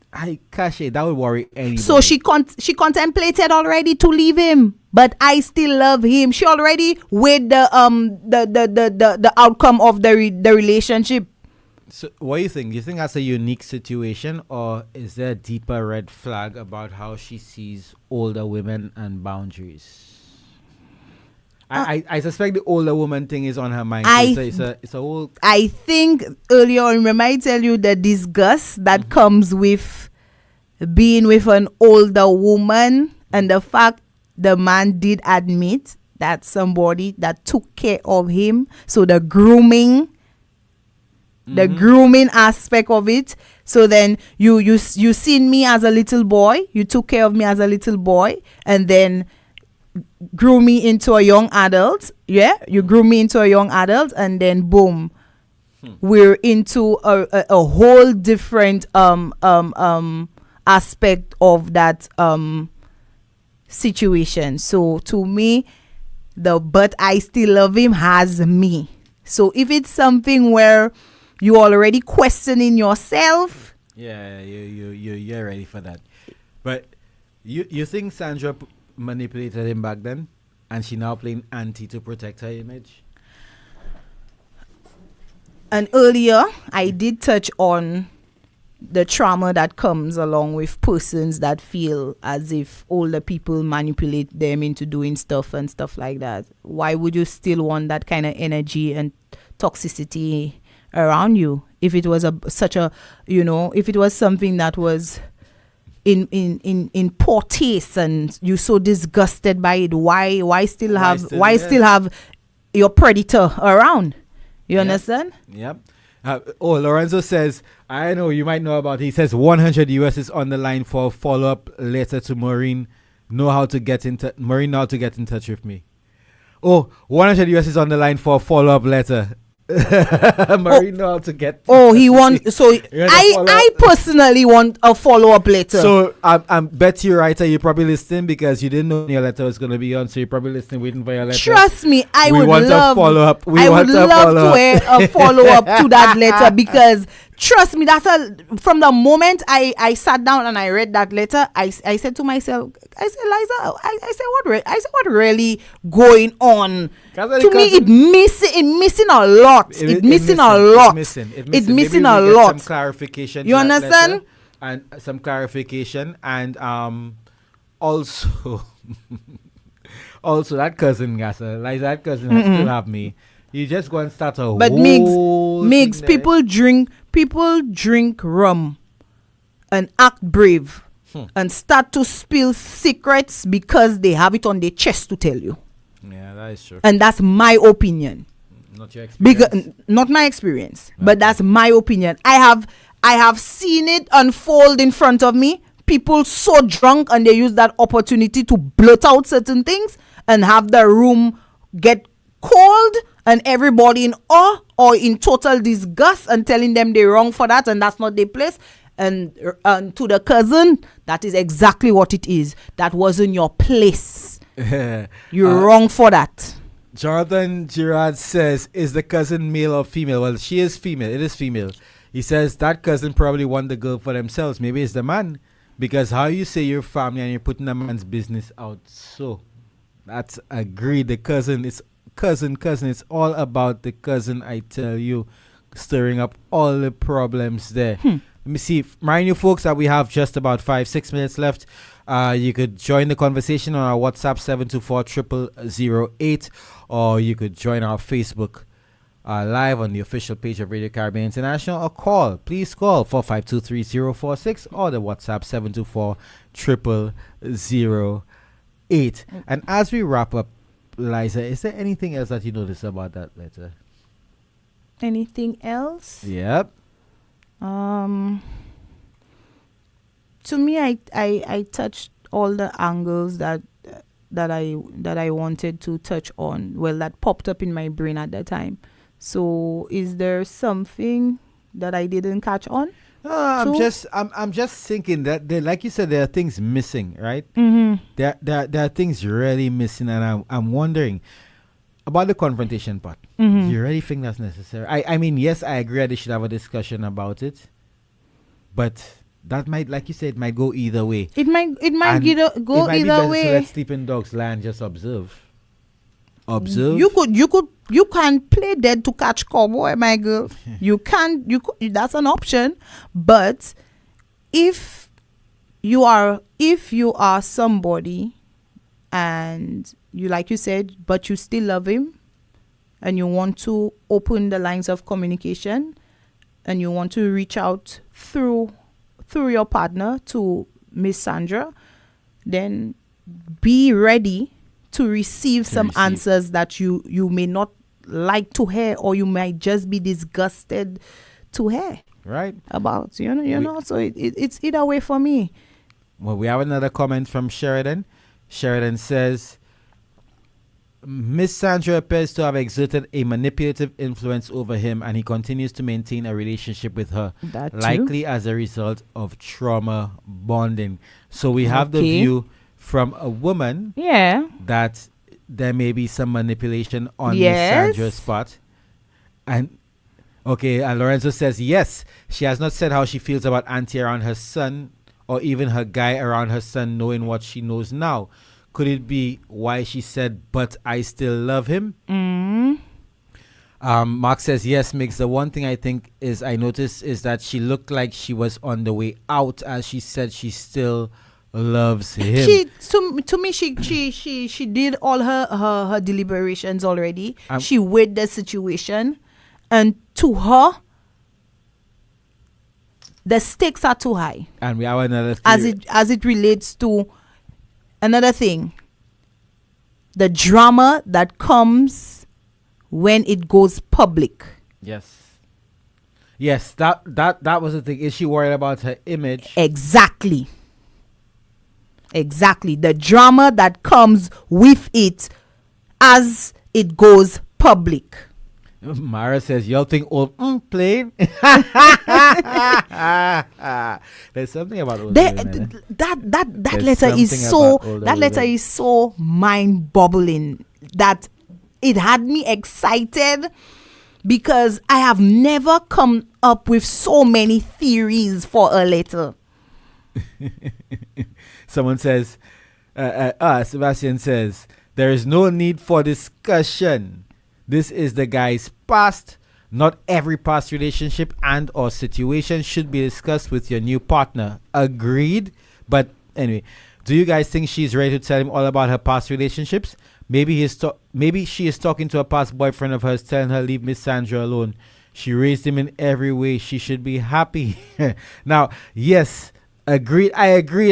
Kashe, that would worry anybody. So she contemplated already to leave him, but I still love him. She already weighed the outcome of the relationship. So what do you think? Do you think that's a unique situation, or is there a deeper red flag about how she sees older women and boundaries? I suspect the older woman thing is on her mind. It's a whole. I think earlier on, remember I tell you the disgust that comes with being with an older woman, and the fact the man did admit that somebody that took care of him. So the grooming aspect of it. So then you seen me as a little boy, you took care of me as a little boy, and then grew me into a young adult. You grew me into a young adult, and then boom, we're into a whole different aspect of that situation. So to me, but I still love him has me. So if it's something where you already questioning yourself, you're ready for that. But you think Sandra manipulated him back then, and she now playing auntie to protect her image? And earlier I did touch on the trauma that comes along with persons that feel as if older people manipulate them into doing stuff and stuff like that. Why would you still want that kind of energy and toxicity around you if it was if it was something that was in poor taste and you're so disgusted by it, why still have your predator around? You understand? Yep. Lorenzo says, I know you might know about it. He says 100 US is on the line for a follow-up letter to Maureen. Maureen know how to get in touch with me. 100 US is on the line for a follow-up letter. Maureen know how to get. He wants. So I personally want a follow-up letter. So I'm bet you, writer, you're probably listening because you didn't know your letter was going to be on. So you're probably listening, waiting for your letter. Trust me, I would want love a follow-up. I would love to hear a follow-up to that letter because trust me, from the moment I sat down and I read that letter, I said to myself, I said, Liza, I said what really going on? To me, it missing a lot. It's missing a lot. It's missing a lot. Some clarification. You understand? And some clarification, and also that cousin, Gassa, like that cousin has still have me. You just go and start a but whole Migs, people drink rum and act brave and start to spill secrets because they have it on their chest to tell you. Yeah, that is true. And that's my opinion. Not your experience. Not my experience, but that's my opinion. I have seen it unfold in front of me. People so drunk and they use that opportunity to blurt out certain things and have the room get cold and everybody in awe or in total disgust and telling them they're wrong for that and that's not their place. And to the cousin, that is exactly what it is. That wasn't your place. You're wrong for that. Jonathan Girard says, is the cousin male or female? Well, she is female. It is female. He says that cousin probably want the girl for themselves. Maybe it's the man. Because how you say you're family and you're putting a man's business out. So that's agreed. The cousin is cousin. It's all about the cousin, I tell you. Stirring up all the problems there. Let me see. Remind you folks that we have just about 5-6 minutes left. You could join the conversation on our WhatsApp 724-0008, or you could join our Facebook live on the official page of Radio Caribbean International, or call. Please call 452-3046 or the WhatsApp 724-0008. And as we wrap up, Liza, is there anything else that you notice about that letter? Anything else? Yep. To me, I touched all the angles that I wanted to touch on. Well, that popped up in my brain at that time. So, is there something that I didn't catch on? I'm just thinking that like you said, there are things missing, right? There are things really missing, and I'm wondering about the confrontation part. Do you really think that's necessary? I mean, yes, I agree they should have a discussion about it, but that might, like you said, might go either way. It might go either way. So let sleeping dogs lie and just observe. You can play dead to catch cowboy, my girl. You that's an option. But if you are somebody and you, like you said, but you still love him and you want to open the lines of communication and you want to reach out through your partner to Miss Sandra, then be ready to receive some answers that you may not like to hear, or you might just be disgusted to hear. Right. About, so it's either way for me. Well, we have another comment from Sheridan. Sheridan says, Miss Sandra appears to have exerted a manipulative influence over him, and he continues to maintain a relationship with her, likely as a result of trauma bonding. So we have the view from a woman that there may be some manipulation on Miss Sandra's part. And Lorenzo says, yes, she has not said how she feels about Auntie around her son, or even her guy around her son, knowing what she knows now. Could it be why she said, but I still love him? Mark says, yes, Mix. The one thing I think I noticed is that she looked like she was on the way out, as she said she still loves him. To me, she did all her deliberations already. She weighed the situation, and to her, the stakes are too high. And we have another as it relates to another thing. The drama that comes when it goes public. Yes, that was the thing. Is she worried about her image? Exactly. The drama that comes with it as it goes public. Mara says, y'all think old plain? There's something about old women. That letter is so mind-boggling that it had me excited because I have never come up with so many theories for a letter. Someone says, Sebastian says, there is no need for discussion. This is the guy's past. Not every past relationship and or situation should be discussed with your new partner. Agreed? But anyway, do you guys think she's ready to tell him all about her past relationships? Maybe she is talking to a past boyfriend of hers, telling her leave Miss Sandra alone. She raised him in every way. She should be happy. Now, yes, agreed. I agree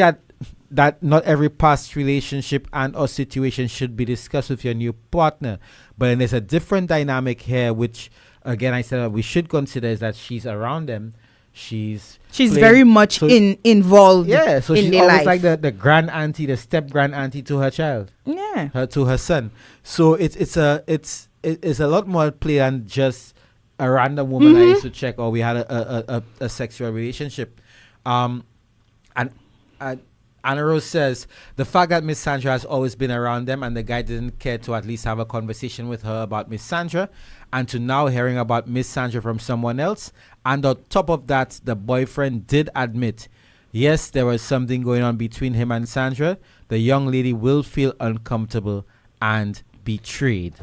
that not every past relationship and or situation should be discussed with your new partner. But then there's a different dynamic here, which, again, I said we should consider is that she's around them. She's very much involved. Yeah, so in she's their almost life. like the grand auntie, the step grand auntie to her child. Yeah, to her son. So it's a lot more at play than just a random woman I used to check, or we had a sexual relationship. And Anna Rose says the fact that Miss Sandra has always been around them and the guy didn't care to at least have a conversation with her about Miss Sandra, and to now hearing about Miss Sandra from someone else, and on top of that, the boyfriend did admit, yes, there was something going on between him and Sandra. The young lady will feel uncomfortable and betrayed.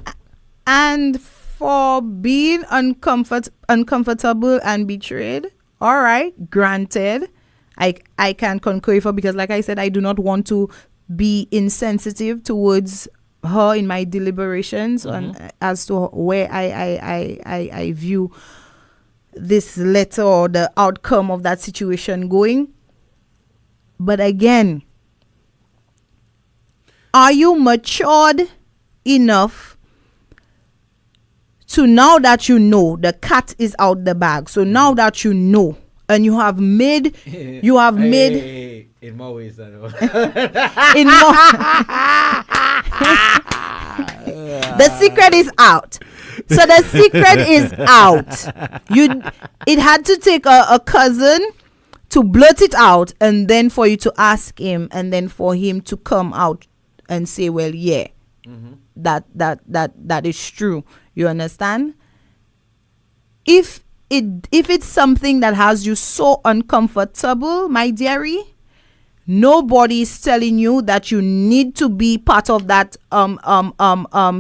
And for being uncomfortable and betrayed, all right, granted, I can concur with her because, like I said, I do not want to be insensitive towards her in my deliberations on as to where I view this letter or the outcome of that situation going. But again, are you matured enough to, now that you know the cat is out the bag, so now that you know and you have made in more ways than one. in more the secret is out. So the secret is out. It had to take a cousin to blurt it out, and then for you to ask him, and then for him to come out and say, well, yeah, that is true. You understand? If it's something that has you so uncomfortable, my dearie, nobody is telling you that you need to be part of that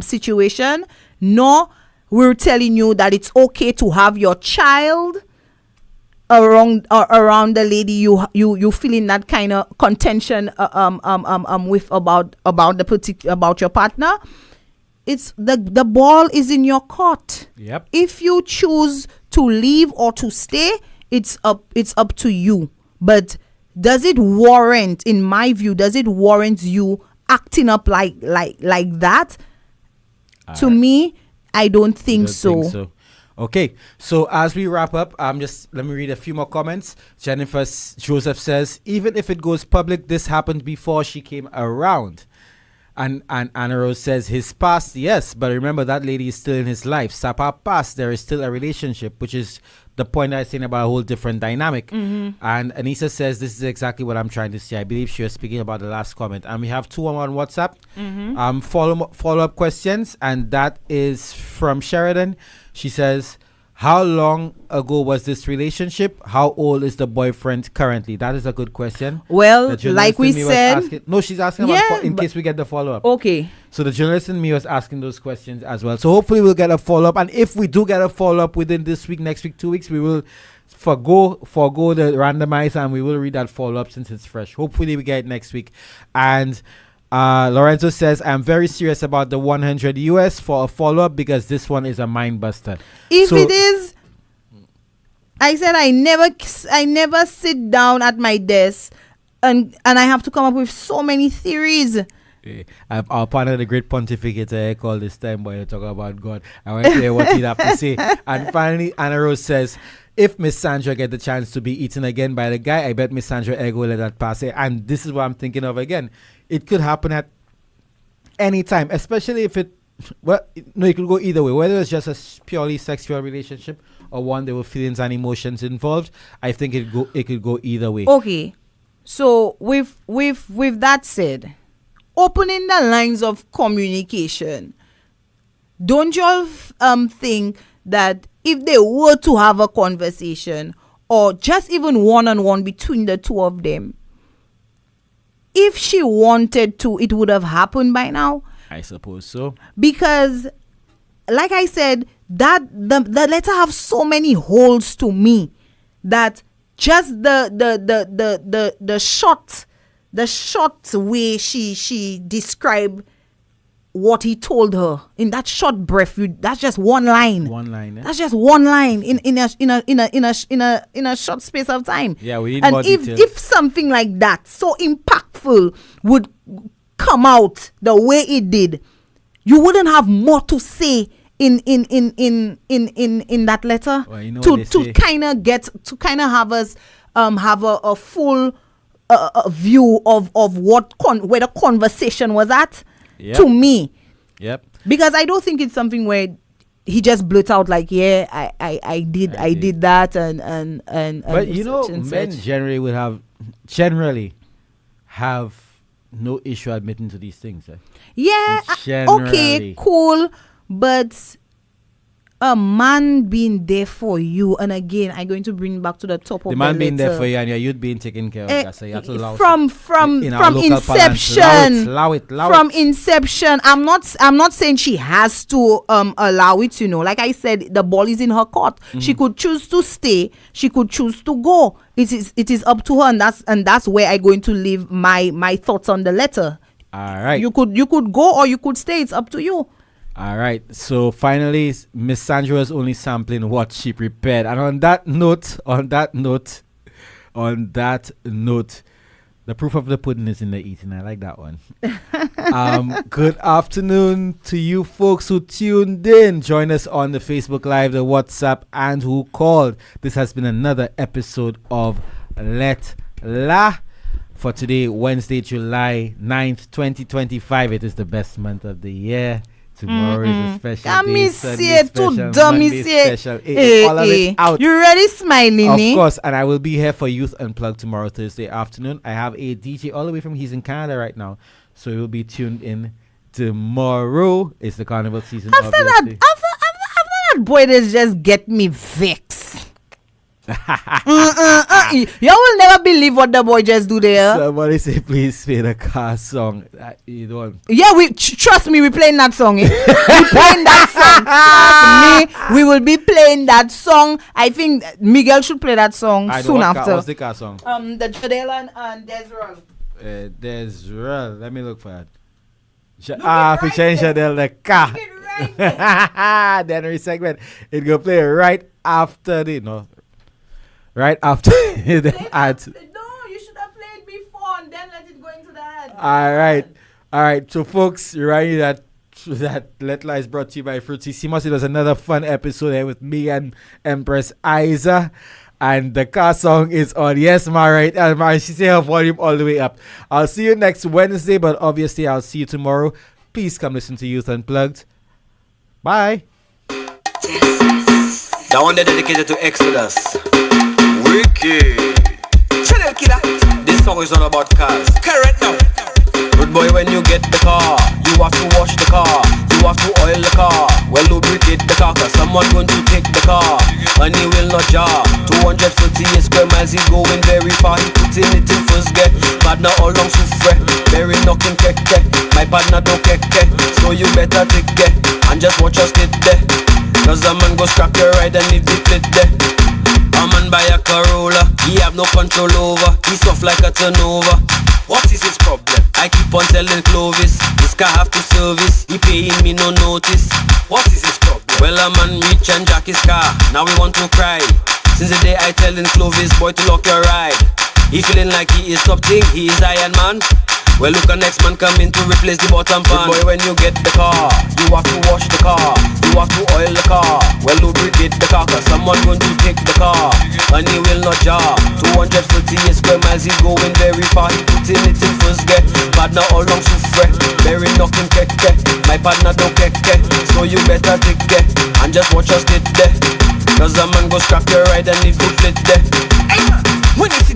situation. No, we're telling you that it's okay to have your child around the lady you feeling that kind of contention with about your partner. It's the ball is in your court. Yep. If you choose to leave or to stay, it's up to you. But does it warrant, in my view, you acting up like that? To me, I don't think so. Okay, so as we wrap up, let me read a few more comments. Jennifer Joseph says, even if it goes public, this happened before she came around. And Anna Rose says, his past, yes, but remember that lady is still in his life. Sapa past, there is still a relationship, which is the point I was saying about a whole different dynamic. And Anissa says, this is exactly what I'm trying to say. I believe she was speaking about the last comment. And we have two on WhatsApp. Follow-up questions, and that is from Sheridan. She says, how long ago was this relationship? How old is the boyfriend currently? That is a good question. Well, like we said, she's asking about in case we get the follow-up. Okay. So the journalist in me was asking those questions as well. So hopefully we'll get a follow-up. And if we do get a follow-up within this week, next week, 2 weeks, we will forgo the randomizer and we will read that follow-up since it's fresh. Hopefully we get it next week. And Lorenzo says, I'm very serious about the 100 US for a follow-up because this one is a mind buster. If it is, I said I never sit down at my desk and I have to come up with so many theories. Our partner, the great pontificator, I call this time boy to talk about God. I want to hear what he'd have to say. And finally, Anna Rose says, if Miss Sandra get the chance to be eaten again by the guy, I bet Miss Sandra Egg will let that pass it. And this is what I'm thinking of again. It could happen at any time, especially if it could go either way. Whether it's just a purely sexual relationship or one there were feelings and emotions involved, I think it could go either way. Okay, so with that said, opening the lines of communication, don't y'all think that if they were to have a conversation or just even one-on-one between the two of them, if she wanted to, it would have happened by now? I suppose so. Because, like I said, that the letter have so many holes to me that just the short way she described what he told her in that short breath, that's just one line. That's just one line in a short space of time. Yeah, we need more detail. If something like that so impactful would come out the way it did, you wouldn't have more to say in that letter. Well, you know to kind of have us have a full view of where the conversation was at. Yep. To me. Yep. Because I don't think it's something where he just blurt out like, yeah, I did that and but you know, men generally have no issue admitting to these things. Yeah, okay, cool, but a man being there for you, and again, I'm going to bring back to the top of the man letter. being there for you, and you're being taken care of. So you have to allow from inception. Allow it. Inception. I'm not saying she has to allow it. You know, like I said, the ball is in her court. Mm-hmm. She could choose to stay. She could choose to go. It is up to her, and that's where I'm going to leave my thoughts on the letter. All right. You could go or you could stay. It's up to you. All right. So finally, Miss Sandra is only sampling what she prepared. And on that note, the proof of the pudding is in the eating. I like that one. Good afternoon to you folks who tuned in. Join us on the Facebook Live, the WhatsApp, and who called. This has been another episode of Lettre La. For today, Wednesday, July 9th, 2025. It is the best month of the year. Tomorrow is a special day. Special. All of it out. You ready, smiling? Of course, and I will be here for Youth Unplugged tomorrow, Thursday afternoon. I have a DJ all the way he's in Canada right now, so you'll be tuned in tomorrow. It's the carnival season. After that boy, they just get me vexed. You will never believe what the boy just do there. Somebody say please play the car song. You don't. Yeah, trust me, we playing that song. We playing that song. Trust me, we will be playing that song. I think Miguel should play that song soon after. What's the car song? The Jadel and Desirel. Desirel. Let me look for it. For change Jadel the car. The Henry segment. It go play right after the Right after the ad. No, you should have played before and then let it go into the ad. All right. So, folks, reminding you that Lettre La is brought to you by Fruitsissimo. It was another fun episode here with me and Empress Isa. And the car song is on. Yes, ma, right? And she say her volume all the way up. I'll see you next Wednesday, but obviously I'll see you tomorrow. Please come listen to Youth Unplugged. Bye. That one dedicated to Exodus. Wicked. Channel killer. This song is not about cars. Correct now. Good boy, when you get the car, you have to wash the car, you have to oil the car, well lubricate the car, cause someone going to take the car, and he will not jar. 248 square miles, he going very far, he put in it in first get. Partner all long souffre, very knocking keke. My partner don't keke, so you better take care, and just watch us sit there. Cause a man go scrap your ride and leave the plate there. A man buy a Corolla, he have no control over, he soft like a turnover. What is his problem? I keep on telling Clovis, this car have to service, he paying me no notice. What is his problem? Well, a man reach and jack his car, now we want to cry. Since the day I tellin' Clovis boy to lock your ride, he feeling like he is something, he is Iron Man. Well, look, a next man coming to replace the bottom pan. Boy, when you get the car, you have to wash the car, you have to oil the car, well, lubricate the car, cause someone going to take the car, and he will not jar. 248 square miles, he going very far. He putting it in first gear, partner all long souffre, very knocking keke. My partner don't keke, so you better take care, and just watch us get there, cause a man go scrap your ride and leave foot lit there. Hey, when you see